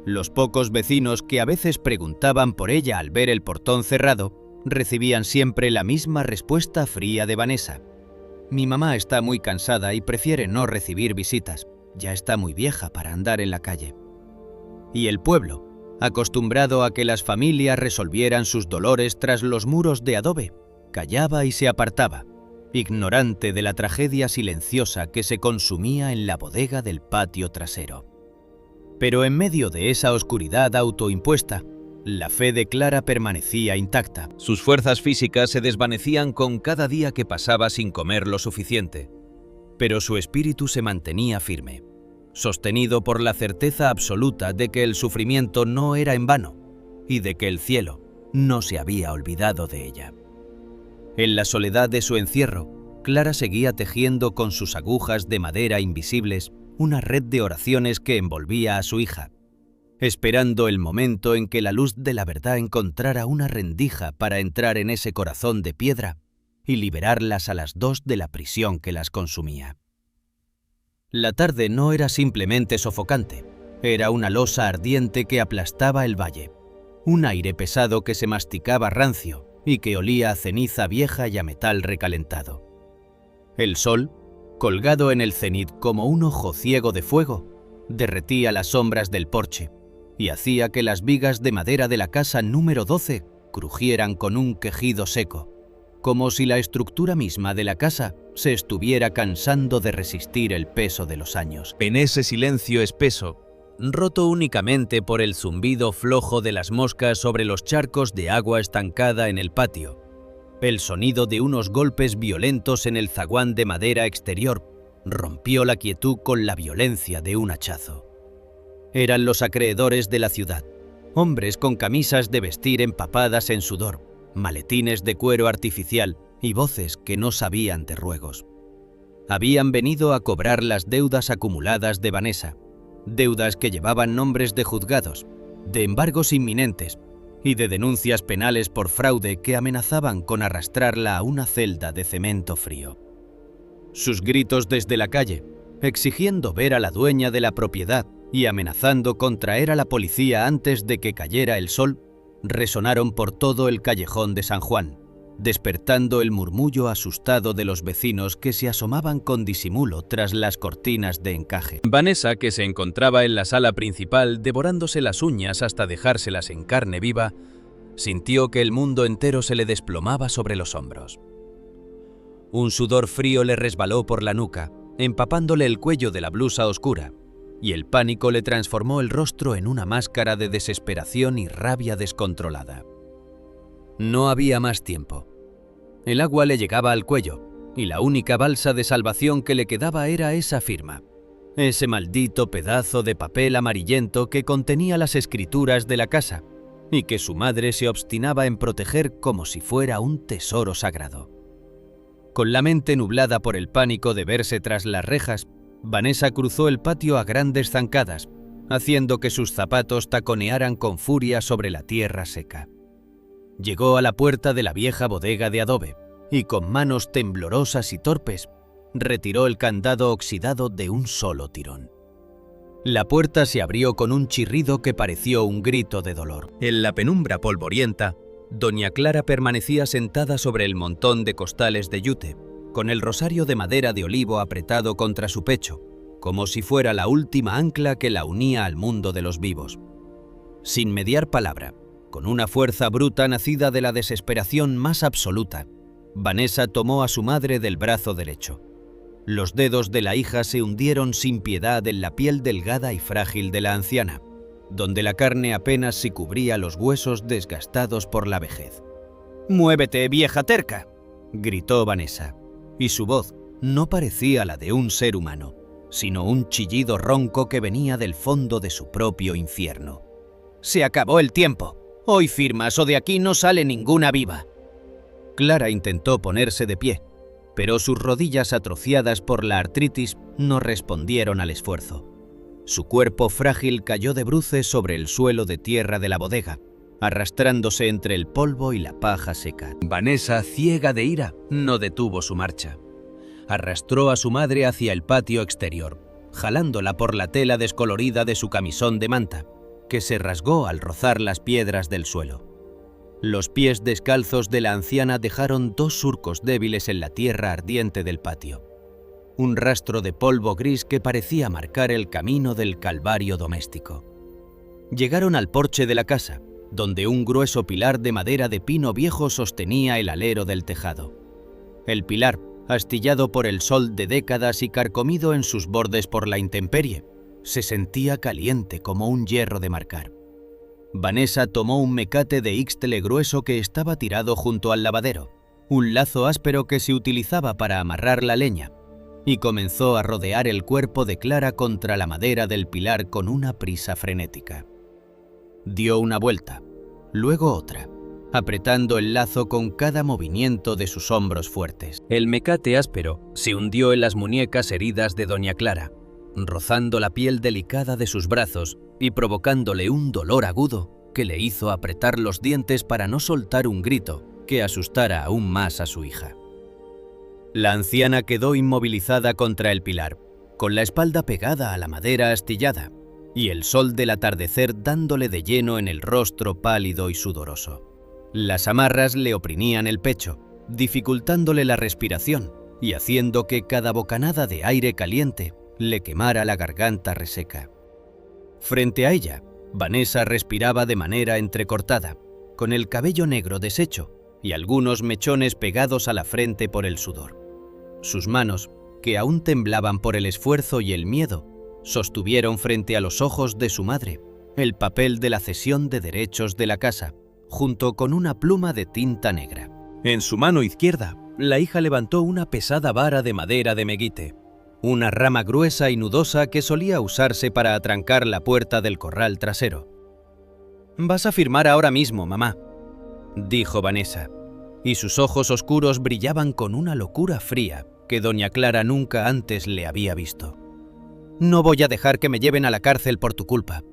Los pocos vecinos que a veces preguntaban por ella al ver el portón cerrado recibían siempre la misma respuesta fría de Vanessa. Mi mamá está muy cansada y prefiere no recibir visitas. Ya está muy vieja para andar en la calle. Y el pueblo, acostumbrado a que las familias resolvieran sus dolores tras los muros de adobe, callaba y se apartaba, ignorante de la tragedia silenciosa que se consumía en la bodega del patio trasero. Pero en medio de esa oscuridad autoimpuesta, la fe de Clara permanecía intacta. Sus fuerzas físicas se desvanecían con cada día que pasaba sin comer lo suficiente, pero su espíritu se mantenía firme, sostenido por la certeza absoluta de que el sufrimiento no era en vano y de que el cielo no se había olvidado de ella. En la soledad de su encierro, Clara seguía tejiendo con sus agujas de madera invisibles una red de oraciones que envolvía a su hija, esperando el momento en que la luz de la verdad encontrara una rendija para entrar en ese corazón de piedra y liberarlas a las dos de la prisión que las consumía. La tarde no era simplemente sofocante, era una losa ardiente que aplastaba el valle, un aire pesado que se masticaba rancio y que olía a ceniza vieja y a metal recalentado. El sol, colgado en el cenit como un ojo ciego de fuego, derretía las sombras del porche y hacía que las vigas de madera de la casa número 12 crujieran con un quejido seco, como si la estructura misma de la casa se estuviera cansando de resistir el peso de los años. En ese silencio espeso, roto únicamente por el zumbido flojo de las moscas sobre los charcos de agua estancada en el patio, el sonido de unos golpes violentos en el zaguán de madera exterior rompió la quietud con la violencia de un hachazo. Eran los acreedores de la ciudad, hombres con camisas de vestir empapadas en sudor, maletines de cuero artificial y voces que no sabían de ruegos. Habían venido a cobrar las deudas acumuladas de Vanessa, deudas que llevaban nombres de juzgados, de embargos inminentes y de denuncias penales por fraude que amenazaban con arrastrarla a una celda de cemento frío. Sus gritos desde la calle, exigiendo ver a la dueña de la propiedad y amenazando con traer a la policía antes de que cayera el sol, resonaron por todo el callejón de San Juan, despertando el murmullo asustado de los vecinos que se asomaban con disimulo tras las cortinas de encaje. Vanessa, que se encontraba en la sala principal devorándose las uñas hasta dejárselas en carne viva, sintió que el mundo entero se le desplomaba sobre los hombros. Un sudor frío le resbaló por la nuca, empapándole el cuello de la blusa oscura, y el pánico le transformó el rostro en una máscara de desesperación y rabia descontrolada. No había más tiempo. El agua le llegaba al cuello, y la única balsa de salvación que le quedaba era esa firma, ese maldito pedazo de papel amarillento que contenía las escrituras de la casa, y que su madre se obstinaba en proteger como si fuera un tesoro sagrado. Con la mente nublada por el pánico de verse tras las rejas, Vanessa cruzó el patio a grandes zancadas, haciendo que sus zapatos taconearan con furia sobre la tierra seca. Llegó a la puerta de la vieja bodega de adobe y con manos temblorosas y torpes retiró el candado oxidado de un solo tirón. La puerta se abrió con un chirrido que pareció un grito de dolor. En la penumbra polvorienta, doña Clara permanecía sentada sobre el montón de costales de yute, con el rosario de madera de olivo apretado contra su pecho, como si fuera la última ancla que la unía al mundo de los vivos. Sin mediar palabra, con una fuerza bruta nacida de la desesperación más absoluta, Vanessa tomó a su madre del brazo derecho. Los dedos de la hija se hundieron sin piedad en la piel delgada y frágil de la anciana, donde la carne apenas si cubría los huesos desgastados por la vejez. «¡Muévete, vieja terca!», gritó Vanessa, y su voz no parecía la de un ser humano, sino un chillido ronco que venía del fondo de su propio infierno. «¡Se acabó el tiempo! Hoy firmas o de aquí no sale ninguna viva». Clara intentó ponerse de pie, pero sus rodillas atrofiadas por la artritis no respondieron al esfuerzo. Su cuerpo frágil cayó de bruces sobre el suelo de tierra de la bodega, arrastrándose entre el polvo y la paja seca. Vanessa, ciega de ira, no detuvo su marcha. Arrastró a su madre hacia el patio exterior, jalándola por la tela descolorida de su camisón de manta, que se rasgó al rozar las piedras del suelo. Los pies descalzos de la anciana dejaron 2 surcos débiles en la tierra ardiente del patio. Un rastro de polvo gris que parecía marcar el camino del calvario doméstico. Llegaron al porche de la casa, donde un grueso pilar de madera de pino viejo sostenía el alero del tejado. El pilar, astillado por el sol de décadas y carcomido en sus bordes por la intemperie, se sentía caliente como un hierro de marcar. Vanessa tomó un mecate de ixtle grueso que estaba tirado junto al lavadero, un lazo áspero que se utilizaba para amarrar la leña, y comenzó a rodear el cuerpo de Clara contra la madera del pilar con una prisa frenética. Dio una vuelta, luego otra, apretando el lazo con cada movimiento de sus hombros fuertes. El mecate áspero se hundió en las muñecas heridas de doña Clara, rozando la piel delicada de sus brazos y provocándole un dolor agudo que le hizo apretar los dientes para no soltar un grito que asustara aún más a su hija. La anciana quedó inmovilizada contra el pilar, con la espalda pegada a la madera astillada, y el sol del atardecer dándole de lleno en el rostro pálido y sudoroso. Las amarras le oprimían el pecho, dificultándole la respiración y haciendo que cada bocanada de aire caliente le quemara la garganta reseca. Frente a ella, Vanessa respiraba de manera entrecortada, con el cabello negro deshecho y algunos mechones pegados a la frente por el sudor. Sus manos, que aún temblaban por el esfuerzo y el miedo, sostuvieron frente a los ojos de su madre el papel de la cesión de derechos de la casa, junto con una pluma de tinta negra. En su mano izquierda, la hija levantó una pesada vara de madera de meguite, una rama gruesa y nudosa que solía usarse para atrancar la puerta del corral trasero. «Vas a firmar ahora mismo, mamá», dijo Vanessa, y sus ojos oscuros brillaban con una locura fría que doña Clara nunca antes le había visto. «No voy a dejar que me lleven a la cárcel por tu culpa.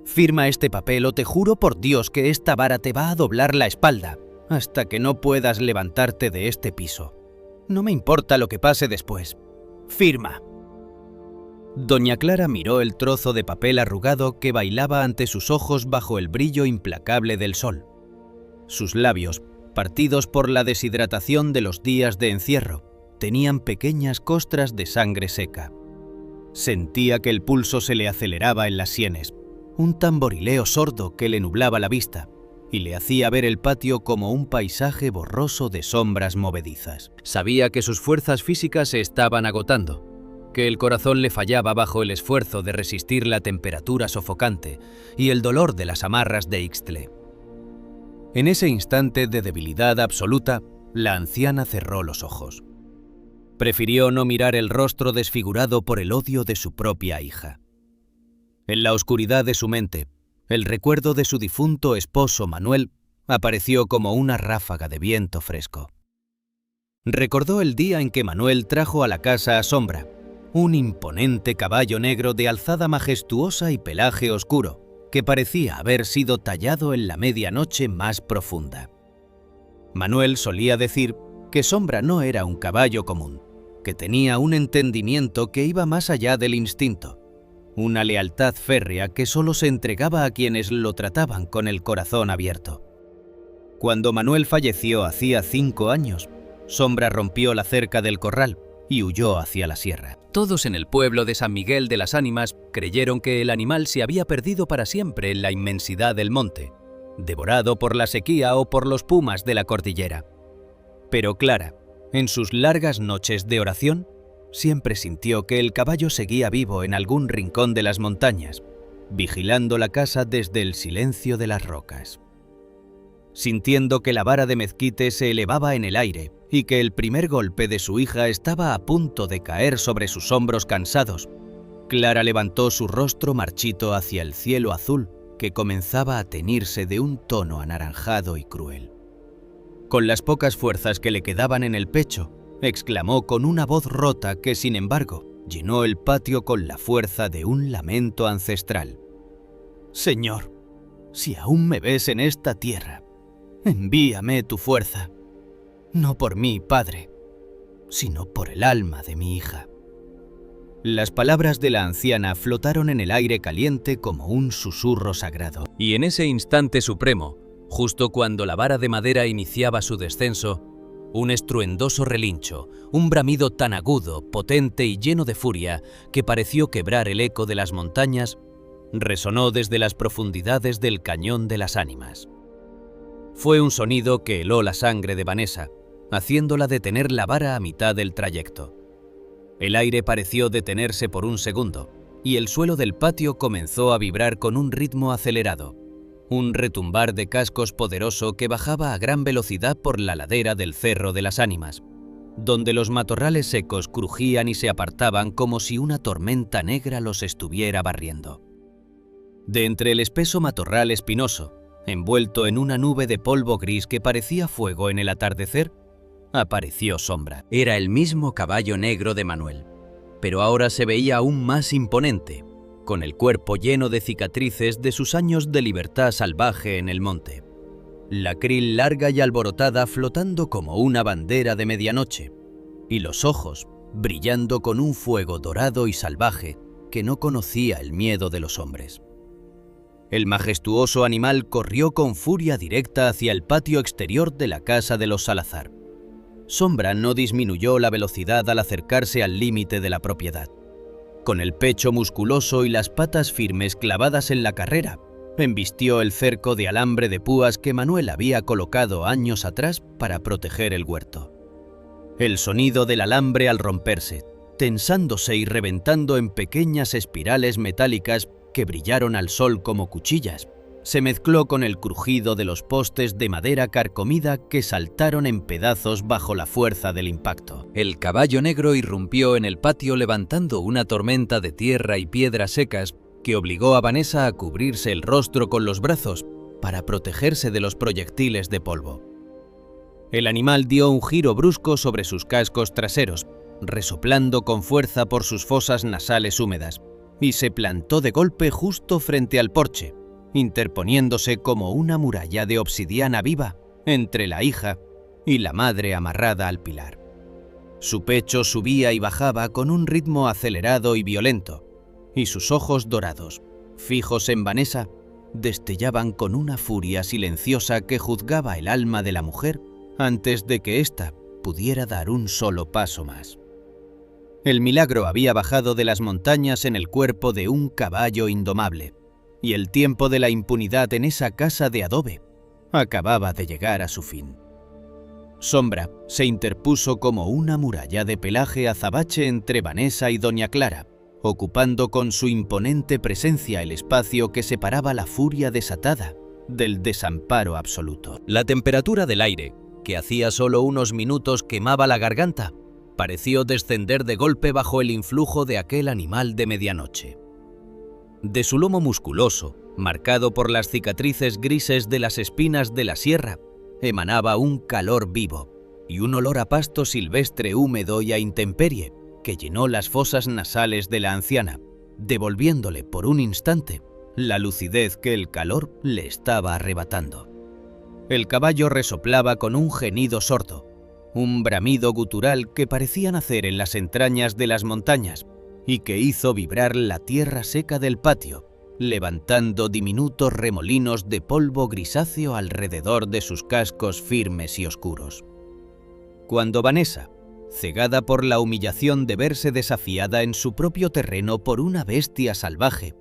Firma este papel o te juro por Dios que esta vara te va a doblar la espalda hasta que no puedas levantarte de este piso. No me importa lo que pase después. Firma». Doña Clara miró el trozo de papel arrugado que bailaba ante sus ojos bajo el brillo implacable del sol. Sus labios, partidos por la deshidratación de los días de encierro, tenían pequeñas costras de sangre seca. Sentía que el pulso se le aceleraba en las sienes, un tamborileo sordo que le nublaba la vista y le hacía ver el patio como un paisaje borroso de sombras movedizas. Sabía que sus fuerzas físicas se estaban agotando, que el corazón le fallaba bajo el esfuerzo de resistir la temperatura sofocante y el dolor de las amarras de ixtle. En ese instante de debilidad absoluta, la anciana cerró los ojos. Prefirió no mirar el rostro desfigurado por el odio de su propia hija. En la oscuridad de su mente, el recuerdo de su difunto esposo Manuel apareció como una ráfaga de viento fresco. Recordó el día en que Manuel trajo a la casa a Sombra, un imponente caballo negro de alzada majestuosa y pelaje oscuro, que parecía haber sido tallado en la medianoche más profunda. Manuel solía decir que Sombra no era un caballo común, que tenía un entendimiento que iba más allá del instinto, una lealtad férrea que solo se entregaba a quienes lo trataban con el corazón abierto. Cuando Manuel falleció hacía 5 años, Sombra rompió la cerca del corral y huyó hacia la sierra. Todos en el pueblo de San Miguel de las Ánimas creyeron que el animal se había perdido para siempre en la inmensidad del monte, devorado por la sequía o por los pumas de la cordillera. Pero Clara, en sus largas noches de oración, siempre sintió que el caballo seguía vivo en algún rincón de las montañas, vigilando la casa desde el silencio de las rocas. Sintiendo que la vara de mezquite se elevaba en el aire y que el primer golpe de su hija estaba a punto de caer sobre sus hombros cansados, Clara levantó su rostro marchito hacia el cielo azul que comenzaba a teñirse de un tono anaranjado y cruel. Con las pocas fuerzas que le quedaban en el pecho, exclamó con una voz rota que, sin embargo, llenó el patio con la fuerza de un lamento ancestral. «Señor, si aún me ves en esta tierra, envíame tu fuerza, no por mí, padre, sino por el alma de mi hija». Las palabras de la anciana flotaron en el aire caliente como un susurro sagrado. Y en ese instante supremo, Justo cuando la vara de madera iniciaba su descenso, un estruendoso relincho, un bramido tan agudo, potente y lleno de furia que pareció quebrar el eco de las montañas, resonó desde las profundidades del Cañón de las Ánimas. Fue un sonido que heló la sangre de Vanessa, haciéndola detener la vara a mitad del trayecto. El aire pareció detenerse por un segundo, y el suelo del patio comenzó a vibrar con un ritmo acelerado, un retumbar de cascos poderoso que bajaba a gran velocidad por la ladera del Cerro de las Ánimas, donde los matorrales secos crujían y se apartaban como si una tormenta negra los estuviera barriendo. De entre el espeso matorral espinoso, envuelto en una nube de polvo gris que parecía fuego en el atardecer, apareció Sombra. Era el mismo caballo negro de Manuel, pero ahora se veía aún más imponente, con el cuerpo lleno de cicatrices de sus años de libertad salvaje en el monte. La crin larga y alborotada flotando como una bandera de medianoche, y los ojos brillando con un fuego dorado y salvaje que no conocía el miedo de los hombres. El majestuoso animal corrió con furia directa hacia el patio exterior de la casa de los Salazar. Sombra no disminuyó la velocidad al acercarse al límite de la propiedad. Con el pecho musculoso y las patas firmes clavadas en la carrera, embistió el cerco de alambre de púas que Manuel había colocado años atrás para proteger el huerto. El sonido del alambre al romperse, tensándose y reventando en pequeñas espirales metálicas que brillaron al sol como cuchillas, se mezcló con el crujido de los postes de madera carcomida que saltaron en pedazos bajo la fuerza del impacto. El caballo negro irrumpió en el patio levantando una tormenta de tierra y piedras secas que obligó a Vanessa a cubrirse el rostro con los brazos para protegerse de los proyectiles de polvo. El animal dio un giro brusco sobre sus cascos traseros, resoplando con fuerza por sus fosas nasales húmedas, y se plantó de golpe justo frente al porche, interponiéndose como una muralla de obsidiana viva entre la hija y la madre amarrada al pilar. Su pecho subía y bajaba con un ritmo acelerado y violento, y sus ojos dorados, fijos en Vanessa, destellaban con una furia silenciosa que juzgaba el alma de la mujer antes de que ésta pudiera dar un solo paso más. El milagro había bajado de las montañas en el cuerpo de un caballo indomable, y el tiempo de la impunidad en esa casa de adobe acababa de llegar a su fin. Sombra se interpuso como una muralla de pelaje azabache entre Vanessa y doña Clara, ocupando con su imponente presencia el espacio que separaba la furia desatada del desamparo absoluto. La temperatura del aire, que hacía solo unos minutos quemaba la garganta, pareció descender de golpe bajo el influjo de aquel animal de medianoche. De su lomo musculoso, marcado por las cicatrices grises de las espinas de la sierra, emanaba un calor vivo y un olor a pasto silvestre húmedo y a intemperie que llenó las fosas nasales de la anciana, devolviéndole por un instante la lucidez que el calor le estaba arrebatando. El caballo resoplaba con un gemido sordo, un bramido gutural que parecía nacer en las entrañas de las montañas y que hizo vibrar la tierra seca del patio, levantando diminutos remolinos de polvo grisáceo alrededor de sus cascos firmes y oscuros. Cuando Vanessa, cegada por la humillación de verse desafiada en su propio terreno por una bestia salvaje,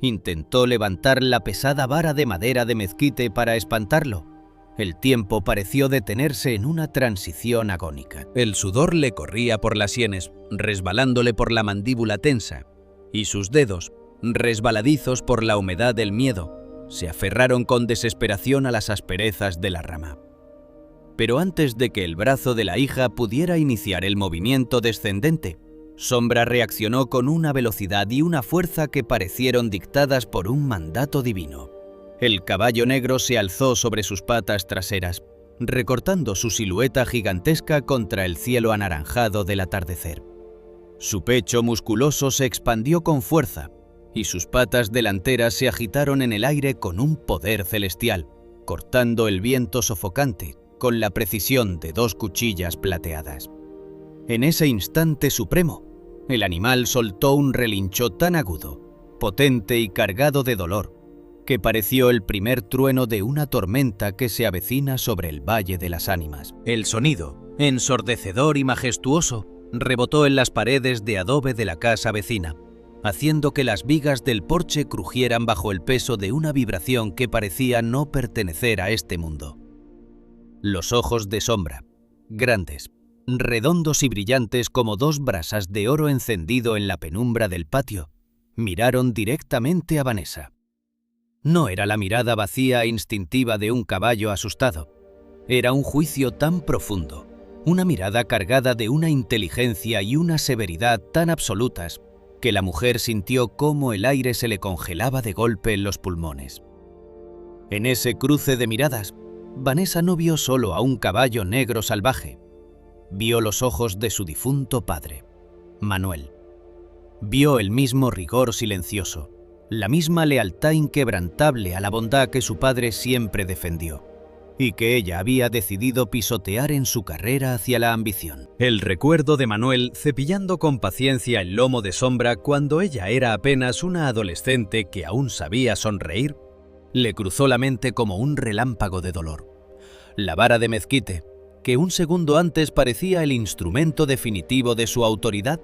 intentó levantar la pesada vara de madera de mezquite para espantarlo, el tiempo pareció detenerse en una transición agónica. El sudor le corría por las sienes, resbalándole por la mandíbula tensa, y sus dedos, resbaladizos por la humedad del miedo, se aferraron con desesperación a las asperezas de la rama. Pero antes de que el brazo de la hija pudiera iniciar el movimiento descendente, Sombra reaccionó con una velocidad y una fuerza que parecieron dictadas por un mandato divino. El caballo negro se alzó sobre sus patas traseras, recortando su silueta gigantesca contra el cielo anaranjado del atardecer. Su pecho musculoso se expandió con fuerza, y sus patas delanteras se agitaron en el aire con un poder celestial, cortando el viento sofocante con la precisión de dos cuchillas plateadas. En ese instante supremo, el animal soltó un relincho tan agudo, potente y cargado de dolor, que pareció el primer trueno de una tormenta que se avecina sobre el Valle de las Ánimas. El sonido, ensordecedor y majestuoso, rebotó en las paredes de adobe de la casa vecina, haciendo que las vigas del porche crujieran bajo el peso de una vibración que parecía no pertenecer a este mundo. Los ojos de Sombra, grandes, redondos y brillantes como dos brasas de oro encendido en la penumbra del patio, miraron directamente a Vanessa. No era la mirada vacía e instintiva de un caballo asustado. Era un juicio tan profundo, una mirada cargada de una inteligencia y una severidad tan absolutas que la mujer sintió cómo el aire se le congelaba de golpe en los pulmones. En ese cruce de miradas, Vanessa no vio solo a un caballo negro salvaje. Vio los ojos de su difunto padre, Manuel. Vio el mismo rigor silencioso, la misma lealtad inquebrantable a la bondad que su padre siempre defendió y que ella había decidido pisotear en su carrera hacia la ambición. El recuerdo de Manuel cepillando con paciencia el lomo de Sombra cuando ella era apenas una adolescente que aún sabía sonreír, le cruzó la mente como un relámpago de dolor. La vara de mezquite, que un segundo antes parecía el instrumento definitivo de su autoridad,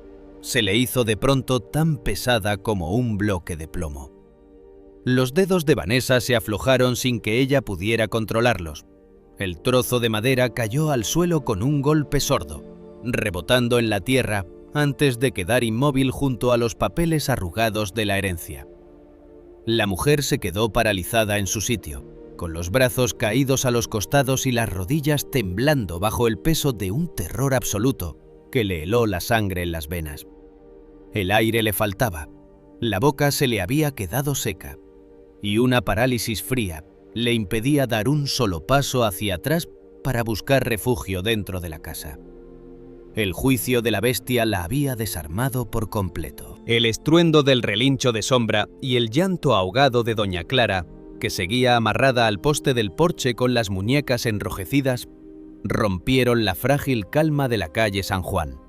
se le hizo de pronto tan pesada como un bloque de plomo. Los dedos de Vanessa se aflojaron sin que ella pudiera controlarlos. El trozo de madera cayó al suelo con un golpe sordo, rebotando en la tierra antes de quedar inmóvil junto a los papeles arrugados de la herencia. La mujer se quedó paralizada en su sitio, con los brazos caídos a los costados y las rodillas temblando bajo el peso de un terror absoluto que le heló la sangre en las venas. El aire le faltaba, la boca se le había quedado seca, y una parálisis fría le impedía dar un solo paso hacia atrás para buscar refugio dentro de la casa. El juicio de la bestia la había desarmado por completo. El estruendo del relincho de Sombra y el llanto ahogado de doña Clara, que seguía amarrada al poste del porche con las muñecas enrojecidas, rompieron la frágil calma de la calle San Juan.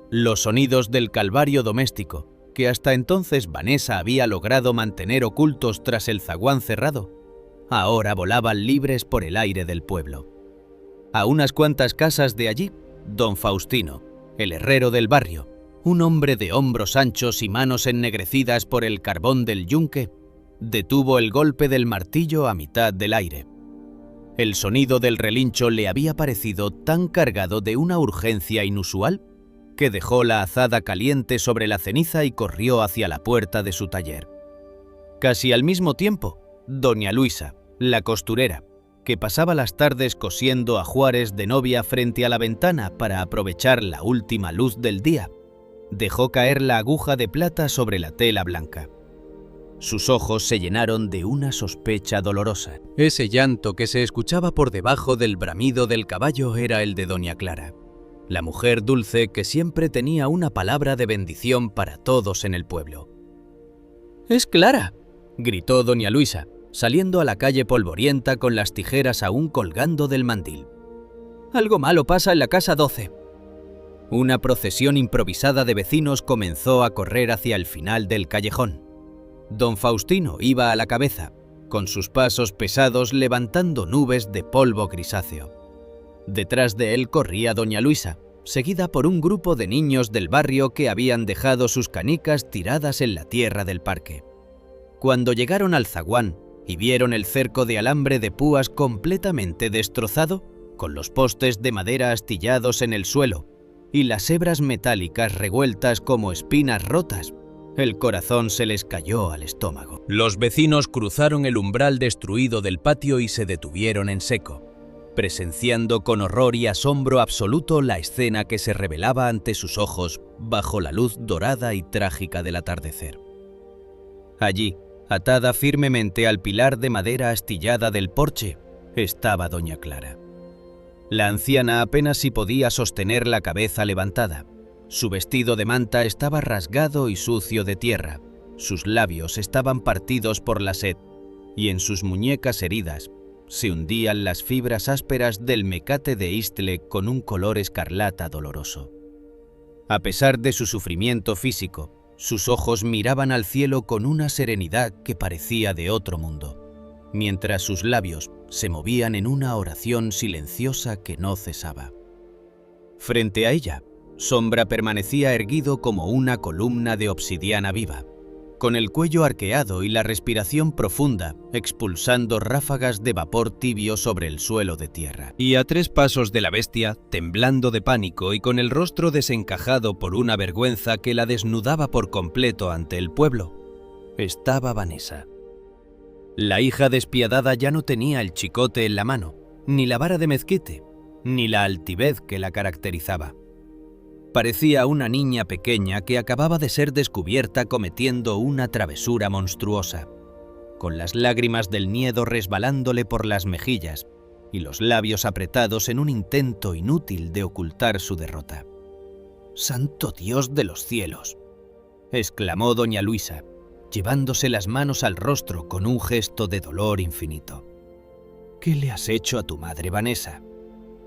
Los sonidos del calvario doméstico, que hasta entonces Vanessa había logrado mantener ocultos tras el zaguán cerrado, ahora volaban libres por el aire del pueblo. A unas cuantas casas de allí, don Faustino, el herrero del barrio, un hombre de hombros anchos y manos ennegrecidas por el carbón del yunque, detuvo el golpe del martillo a mitad del aire. El sonido del relincho le había parecido tan cargado de una urgencia inusual que dejó la azada caliente sobre la ceniza y corrió hacia la puerta de su taller. Casi al mismo tiempo, doña Luisa, la costurera, que pasaba las tardes cosiendo ajuares de novia frente a la ventana para aprovechar la última luz del día, dejó caer la aguja de plata sobre la tela blanca. Sus ojos se llenaron de una sospecha dolorosa. Ese llanto que se escuchaba por debajo del bramido del caballo era el de doña Clara, la mujer dulce que siempre tenía una palabra de bendición para todos en el pueblo. «¡Es Clara!», gritó doña Luisa, saliendo a la calle polvorienta con las tijeras aún colgando del mandil. «Algo malo pasa en la casa 12». Una procesión improvisada de vecinos comenzó a correr hacia el final del callejón. Don Faustino iba a la cabeza, con sus pasos pesados levantando nubes de polvo grisáceo. Detrás de él corría doña Luisa, seguida por un grupo de niños del barrio que habían dejado sus canicas tiradas en la tierra del parque. Cuando llegaron al zaguán y vieron el cerco de alambre de púas completamente destrozado, con los postes de madera astillados en el suelo y las hebras metálicas revueltas como espinas rotas, el corazón se les cayó al estómago. Los vecinos cruzaron el umbral destruido del patio y se detuvieron en seco, presenciando con horror y asombro absoluto la escena que se revelaba ante sus ojos bajo la luz dorada y trágica del atardecer. Allí, atada firmemente al pilar de madera astillada del porche, estaba doña Clara. La anciana apenas si podía sostener la cabeza levantada. Su vestido de manta estaba rasgado y sucio de tierra, sus labios estaban partidos por la sed, y en sus muñecas heridas se hundían las fibras ásperas del mecate de istle con un color escarlata doloroso. A pesar de su sufrimiento físico, Sus ojos miraban al cielo con una serenidad que parecía de otro mundo, mientras sus labios se movían en una oración silenciosa que no cesaba. Frente a ella, Sombra permanecía erguido como una columna de obsidiana viva, con el cuello arqueado y la respiración profunda, expulsando ráfagas de vapor tibio sobre el suelo de tierra. Y a 3 pasos de la bestia, temblando de pánico y con el rostro desencajado por una vergüenza que la desnudaba por completo ante el pueblo, estaba Vanessa. La hija despiadada ya no tenía el chicote en la mano, ni la vara de mezquite, ni la altivez que la caracterizaba. Parecía una niña pequeña que acababa de ser descubierta cometiendo una travesura monstruosa, con las lágrimas del miedo resbalándole por las mejillas y los labios apretados en un intento inútil de ocultar su derrota. «¡Santo Dios de los cielos!», exclamó doña Luisa, llevándose las manos al rostro con un gesto de dolor infinito. «¿Qué le has hecho a tu madre, Vanessa?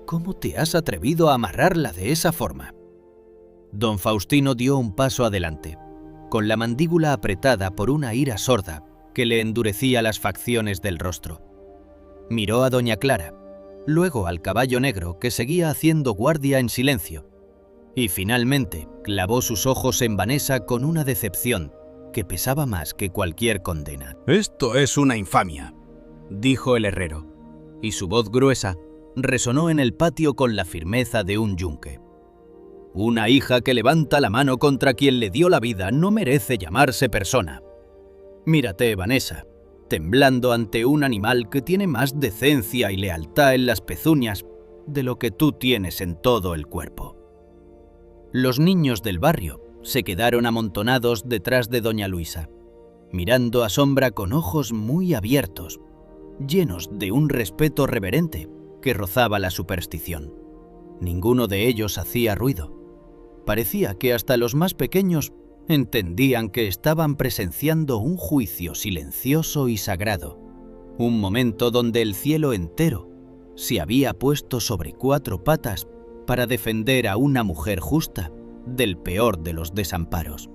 ¿Cómo te has atrevido a amarrarla de esa forma?». Don Faustino dio un paso adelante, con la mandíbula apretada por una ira sorda que le endurecía las facciones del rostro. Miró a doña Clara, luego al caballo negro que seguía haciendo guardia en silencio, y finalmente clavó sus ojos en Vanessa con una decepción que pesaba más que cualquier condena. «Esto es una infamia», dijo el herrero, y su voz gruesa resonó en el patio con la firmeza de un yunque. «Una hija que levanta la mano contra quien le dio la vida no merece llamarse persona. Mírate, Vanessa, temblando ante un animal que tiene más decencia y lealtad en las pezuñas de lo que tú tienes en todo el cuerpo». Los niños del barrio se quedaron amontonados detrás de doña Luisa, mirando a Sombra con ojos muy abiertos, llenos de un respeto reverente que rozaba la superstición. Ninguno de ellos hacía ruido. Parecía que hasta los más pequeños entendían que estaban presenciando un juicio silencioso y sagrado, un momento donde el cielo entero se había puesto sobre 4 patas para defender a una mujer justa del peor de los desamparos.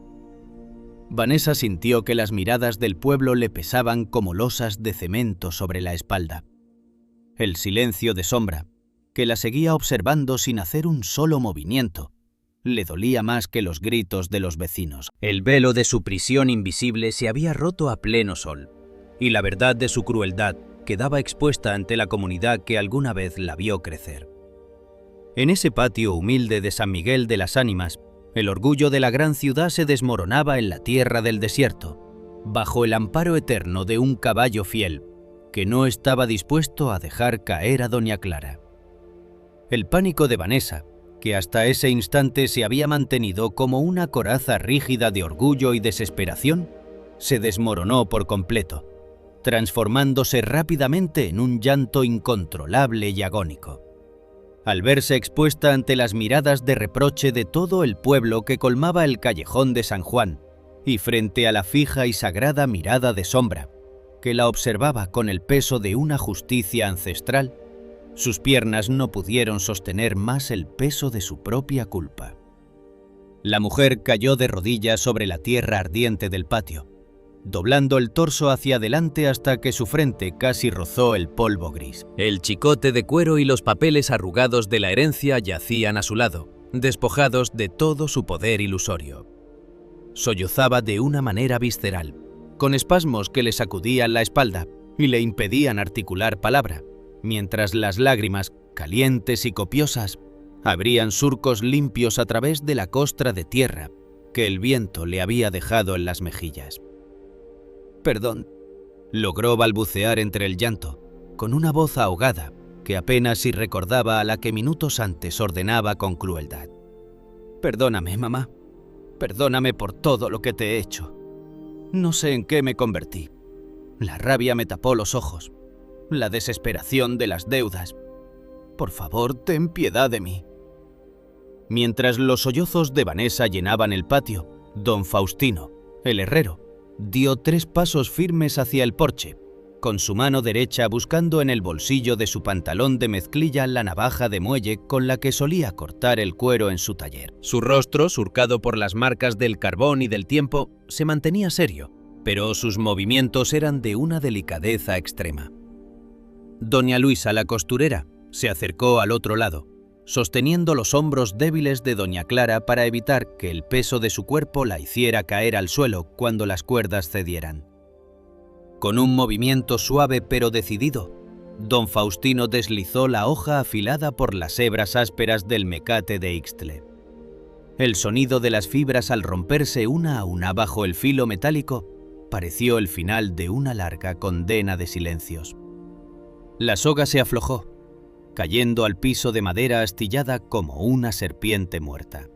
Vanessa sintió que las miradas del pueblo le pesaban como losas de cemento sobre la espalda. El silencio de Sombra, que la seguía observando sin hacer un solo movimiento, le dolía más que los gritos de los vecinos. El velo de su prisión invisible se había roto a pleno sol, y la verdad de su crueldad quedaba expuesta ante la comunidad que alguna vez la vio crecer. En ese patio humilde de San Miguel de las Ánimas, el orgullo de la gran ciudad se desmoronaba en la tierra del desierto, bajo el amparo eterno de un caballo fiel, que no estaba dispuesto a dejar caer a doña Clara. El pánico de Vanessa, que hasta ese instante se había mantenido como una coraza rígida de orgullo y desesperación, se desmoronó por completo, transformándose rápidamente en un llanto incontrolable y agónico. Al verse expuesta ante las miradas de reproche de todo el pueblo que colmaba el callejón de San Juan, y frente a la fija y sagrada mirada de Sombra, que la observaba con el peso de una justicia ancestral, sus piernas no pudieron sostener más el peso de su propia culpa. La mujer cayó de rodillas sobre la tierra ardiente del patio, doblando el torso hacia adelante hasta que su frente casi rozó el polvo gris. El chicote de cuero y los papeles arrugados de la herencia yacían a su lado, despojados de todo su poder ilusorio. Sollozaba de una manera visceral, con espasmos que le sacudían la espalda y le impedían articular palabra, mientras las lágrimas, calientes y copiosas, abrían surcos limpios a través de la costra de tierra que el viento le había dejado en las mejillas. «Perdón», logró balbucear entre el llanto, con una voz ahogada que apenas si recordaba a la que minutos antes ordenaba con crueldad. «Perdóname, mamá. Perdóname por todo lo que te he hecho. No sé en qué me convertí. La rabia me tapó los ojos. La desesperación de las deudas. Por favor, ten piedad de mí». Mientras los sollozos de Vanessa llenaban el patio, don Faustino, el herrero, dio 3 pasos firmes hacia el porche con su mano derecha buscando en el bolsillo de su pantalón de mezclilla la navaja de muelle con la que solía cortar el cuero en su taller. Su rostro, surcado por las marcas del carbón y del tiempo, se mantenía serio, pero sus movimientos eran de una delicadeza extrema. Doña Luisa, la costurera, se acercó al otro lado, sosteniendo los hombros débiles de doña Clara para evitar que el peso de su cuerpo la hiciera caer al suelo cuando las cuerdas cedieran. Con un movimiento suave pero decidido, don Faustino deslizó la hoja afilada por las hebras ásperas del mecate de Ixtle. El sonido de las fibras al romperse una a una bajo el filo metálico pareció el final de una larga condena de silencios. La soga se aflojó, cayendo al piso de madera astillada como una serpiente muerta.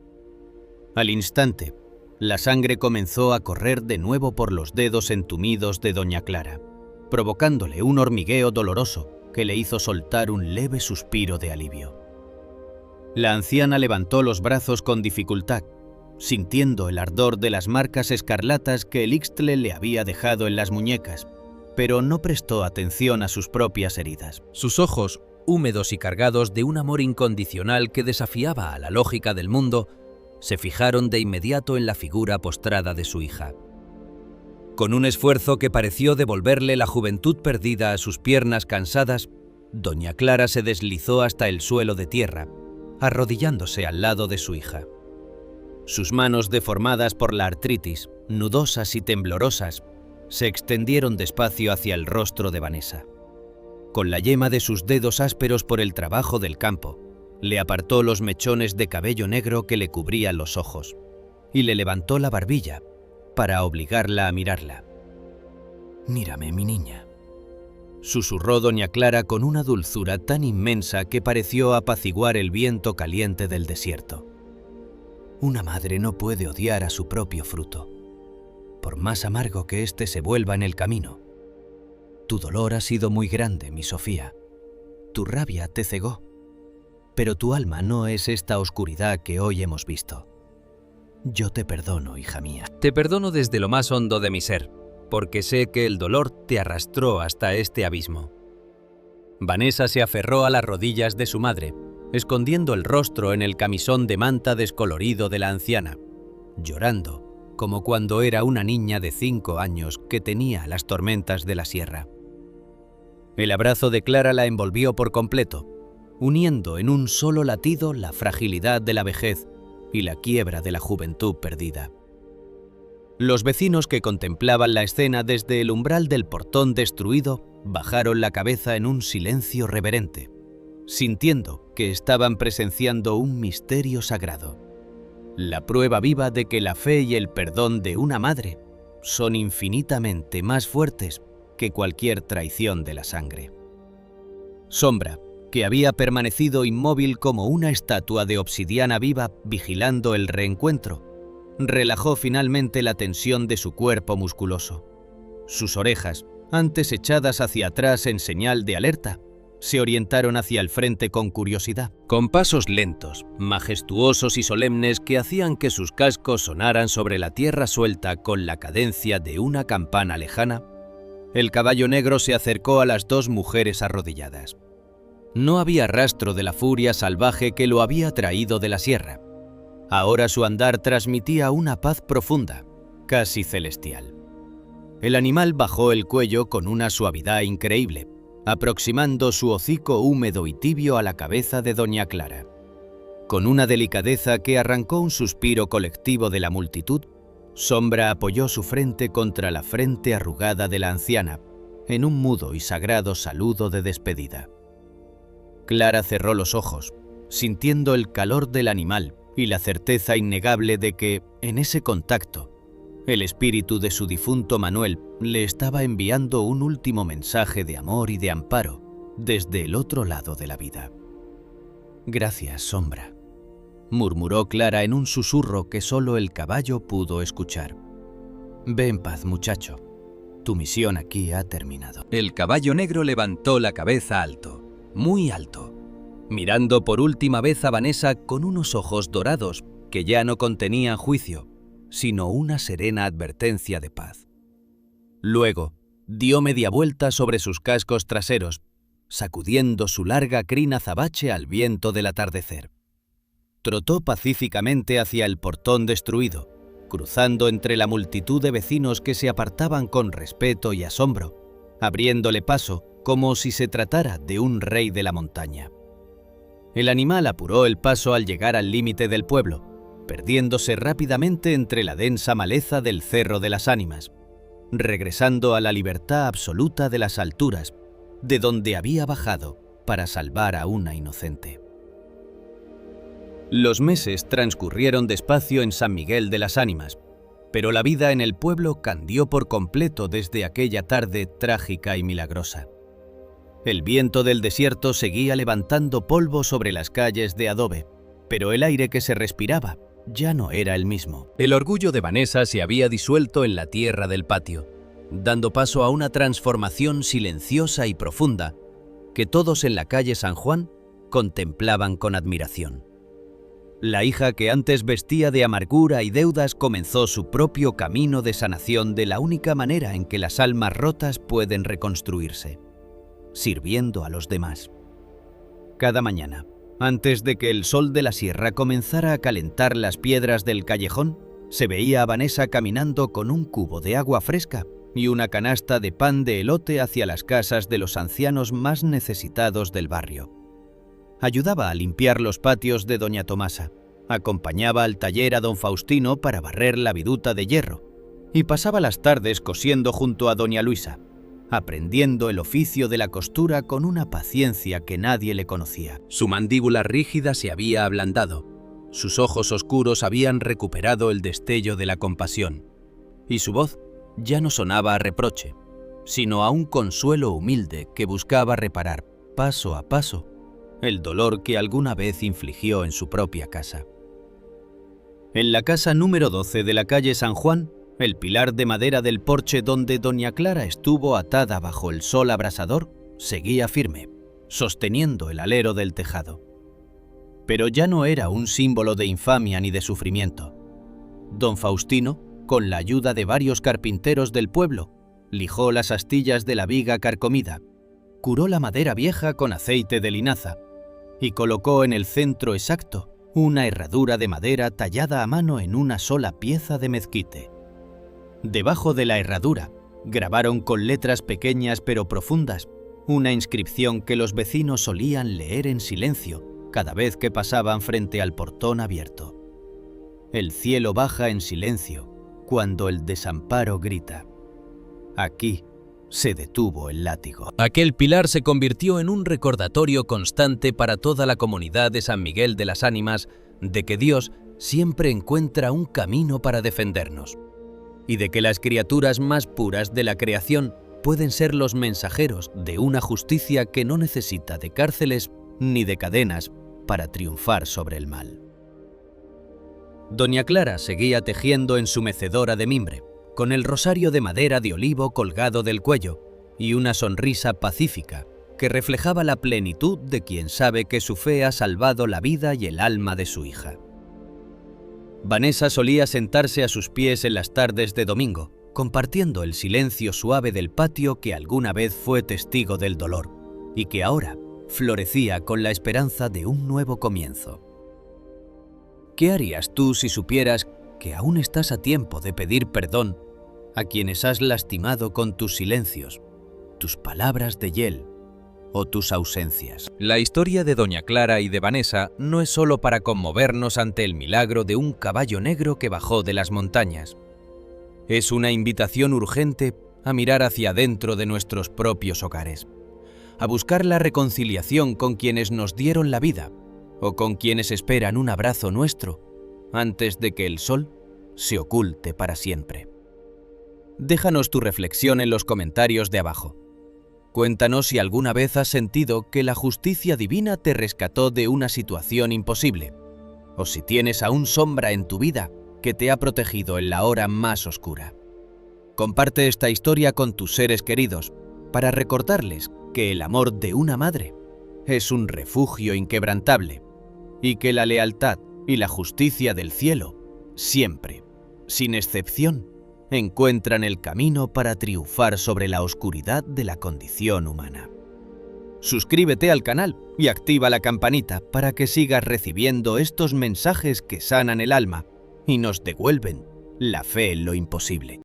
Al instante, la sangre comenzó a correr de nuevo por los dedos entumidos de doña Clara, provocándole un hormigueo doloroso que le hizo soltar un leve suspiro de alivio. La anciana levantó los brazos con dificultad, sintiendo el ardor de las marcas escarlatas que el Ixtle le había dejado en las muñecas, pero no prestó atención a sus propias heridas. Sus ojos, húmedos y cargados de un amor incondicional que desafiaba a la lógica del mundo, se fijaron de inmediato en la figura postrada de su hija. Con un esfuerzo que pareció devolverle la juventud perdida a sus piernas cansadas, doña Clara se deslizó hasta el suelo de tierra, arrodillándose al lado de su hija. Sus manos deformadas por la artritis, nudosas y temblorosas, se extendieron despacio hacia el rostro de Vanessa. Con la yema de sus dedos ásperos por el trabajo del campo, le apartó los mechones de cabello negro que le cubrían los ojos y le levantó la barbilla para obligarla a mirarla. «Mírame, mi niña», susurró doña Clara con una dulzura tan inmensa que pareció apaciguar el viento caliente del desierto. «Una madre no puede odiar a su propio fruto, por más amargo que éste se vuelva en el camino. Tu dolor ha sido muy grande, mi Sofía. Tu rabia te cegó. Pero tu alma no es esta oscuridad que hoy hemos visto. Yo te perdono, hija mía». Te perdono desde lo más hondo de mi ser, porque sé que el dolor te arrastró hasta este abismo. Vanessa se aferró a las rodillas de su madre, escondiendo el rostro en el camisón de manta descolorido de la anciana, llorando, como cuando era una niña de 5 años que tenía las tormentas de la sierra. El abrazo de Clara la envolvió por completo, uniendo en un solo latido la fragilidad de la vejez y la quiebra de la juventud perdida. Los vecinos que contemplaban la escena desde el umbral del portón destruido bajaron la cabeza en un silencio reverente, sintiendo que estaban presenciando un misterio sagrado, la prueba viva de que la fe y el perdón de una madre son infinitamente más fuertes que cualquier traición de la sangre. Sombra, que había permanecido inmóvil como una estatua de obsidiana viva vigilando el reencuentro, relajó finalmente la tensión de su cuerpo musculoso. Sus orejas, antes echadas hacia atrás en señal de alerta, se orientaron hacia el frente con curiosidad. Con pasos lentos, majestuosos y solemnes que hacían que sus cascos sonaran sobre la tierra suelta con la cadencia de una campana lejana, el caballo negro se acercó a las 2 mujeres arrodilladas. No había rastro de la furia salvaje que lo había traído de la sierra. Ahora su andar transmitía una paz profunda, casi celestial. El animal bajó el cuello con una suavidad increíble, aproximando su hocico húmedo y tibio a la cabeza de doña Clara. Con una delicadeza que arrancó un suspiro colectivo de la multitud, Sombra apoyó su frente contra la frente arrugada de la anciana, en un mudo y sagrado saludo de despedida. Clara cerró los ojos, sintiendo el calor del animal y la certeza innegable de que, en ese contacto, el espíritu de su difunto Manuel le estaba enviando un último mensaje de amor y de amparo desde el otro lado de la vida. «Gracias, Sombra», murmuró Clara en un susurro que solo el caballo pudo escuchar. «Ve en paz, muchacho. Tu misión aquí ha terminado». El caballo negro levantó la cabeza alto, muy alto, mirando por última vez a Vanessa con unos ojos dorados que ya no contenían juicio, sino una serena advertencia de paz. Luego, dio media vuelta sobre sus cascos traseros, sacudiendo su larga crin azabache al viento del atardecer. Trotó pacíficamente hacia el portón destruido, cruzando entre la multitud de vecinos que se apartaban con respeto y asombro, abriéndole paso como si se tratara de un rey de la montaña. El animal apuró el paso al llegar al límite del pueblo, perdiéndose rápidamente entre la densa maleza del Cerro de las Ánimas, regresando a la libertad absoluta de las alturas, de donde había bajado para salvar a una inocente. Los meses transcurrieron despacio en San Miguel de las Ánimas, pero la vida en el pueblo cambió por completo desde aquella tarde trágica y milagrosa. El viento del desierto seguía levantando polvo sobre las calles de adobe, pero el aire que se respiraba ya no era el mismo. El orgullo de Vanessa se había disuelto en la tierra del patio, dando paso a una transformación silenciosa y profunda que todos en la calle San Juan contemplaban con admiración. La hija que antes vestía de amargura y deudas comenzó su propio camino de sanación de la única manera en que las almas rotas pueden reconstruirse: sirviendo a los demás. Cada mañana, antes de que el sol de la sierra comenzara a calentar las piedras del callejón, se veía a Vanessa caminando con un cubo de agua fresca y una canasta de pan de elote hacia las casas de los ancianos más necesitados del barrio. Ayudaba a limpiar los patios de doña Tomasa, acompañaba al taller a don Faustino para barrer la viduta de hierro y pasaba las tardes cosiendo junto a doña Luisa, aprendiendo el oficio de la costura con una paciencia que nadie le conocía. Su mandíbula rígida se había ablandado, sus ojos oscuros habían recuperado el destello de la compasión, y su voz ya no sonaba a reproche, sino a un consuelo humilde que buscaba reparar, paso a paso, el dolor que alguna vez infligió en su propia casa. En la casa número 12 de la calle San Juan, el pilar de madera del porche donde doña Clara estuvo atada bajo el sol abrasador seguía firme, sosteniendo el alero del tejado. Pero ya no era un símbolo de infamia ni de sufrimiento. Don Faustino, con la ayuda de varios carpinteros del pueblo, lijó las astillas de la viga carcomida, curó la madera vieja con aceite de linaza y colocó en el centro exacto una herradura de madera tallada a mano en una sola pieza de mezquite. Debajo de la herradura grabaron con letras pequeñas pero profundas una inscripción que los vecinos solían leer en silencio cada vez que pasaban frente al portón abierto: el cielo baja en silencio cuando el desamparo grita. Aquí se detuvo el látigo. Aquel pilar se convirtió en un recordatorio constante para toda la comunidad de San Miguel de las Ánimas de que Dios siempre encuentra un camino para defendernos, y de que las criaturas más puras de la creación pueden ser los mensajeros de una justicia que no necesita de cárceles ni de cadenas para triunfar sobre el mal. Doña Clara seguía tejiendo en su mecedora de mimbre, con el rosario de madera de olivo colgado del cuello y una sonrisa pacífica que reflejaba la plenitud de quien sabe que su fe ha salvado la vida y el alma de su hija. Vanessa solía sentarse a sus pies en las tardes de domingo, compartiendo el silencio suave del patio que alguna vez fue testigo del dolor y que ahora florecía con la esperanza de un nuevo comienzo. ¿Qué harías tú si supieras que aún estás a tiempo de pedir perdón a quienes has lastimado con tus silencios, tus palabras de hiel o tus ausencias? La historia de doña Clara y de Vanessa no es solo para conmovernos ante el milagro de un caballo negro que bajó de las montañas. Es una invitación urgente a mirar hacia dentro de nuestros propios hogares, a buscar la reconciliación con quienes nos dieron la vida o con quienes esperan un abrazo nuestro antes de que el sol se oculte para siempre. Déjanos tu reflexión en los comentarios de abajo. Cuéntanos si alguna vez has sentido que la justicia divina te rescató de una situación imposible, o si tienes aún sombra en tu vida que te ha protegido en la hora más oscura. Comparte esta historia con tus seres queridos para recordarles que el amor de una madre es un refugio inquebrantable y que la lealtad y la justicia del cielo siempre, sin excepción, encuentran el camino para triunfar sobre la oscuridad de la condición humana. Suscríbete al canal y activa la campanita para que sigas recibiendo estos mensajes que sanan el alma y nos devuelven la fe en lo imposible.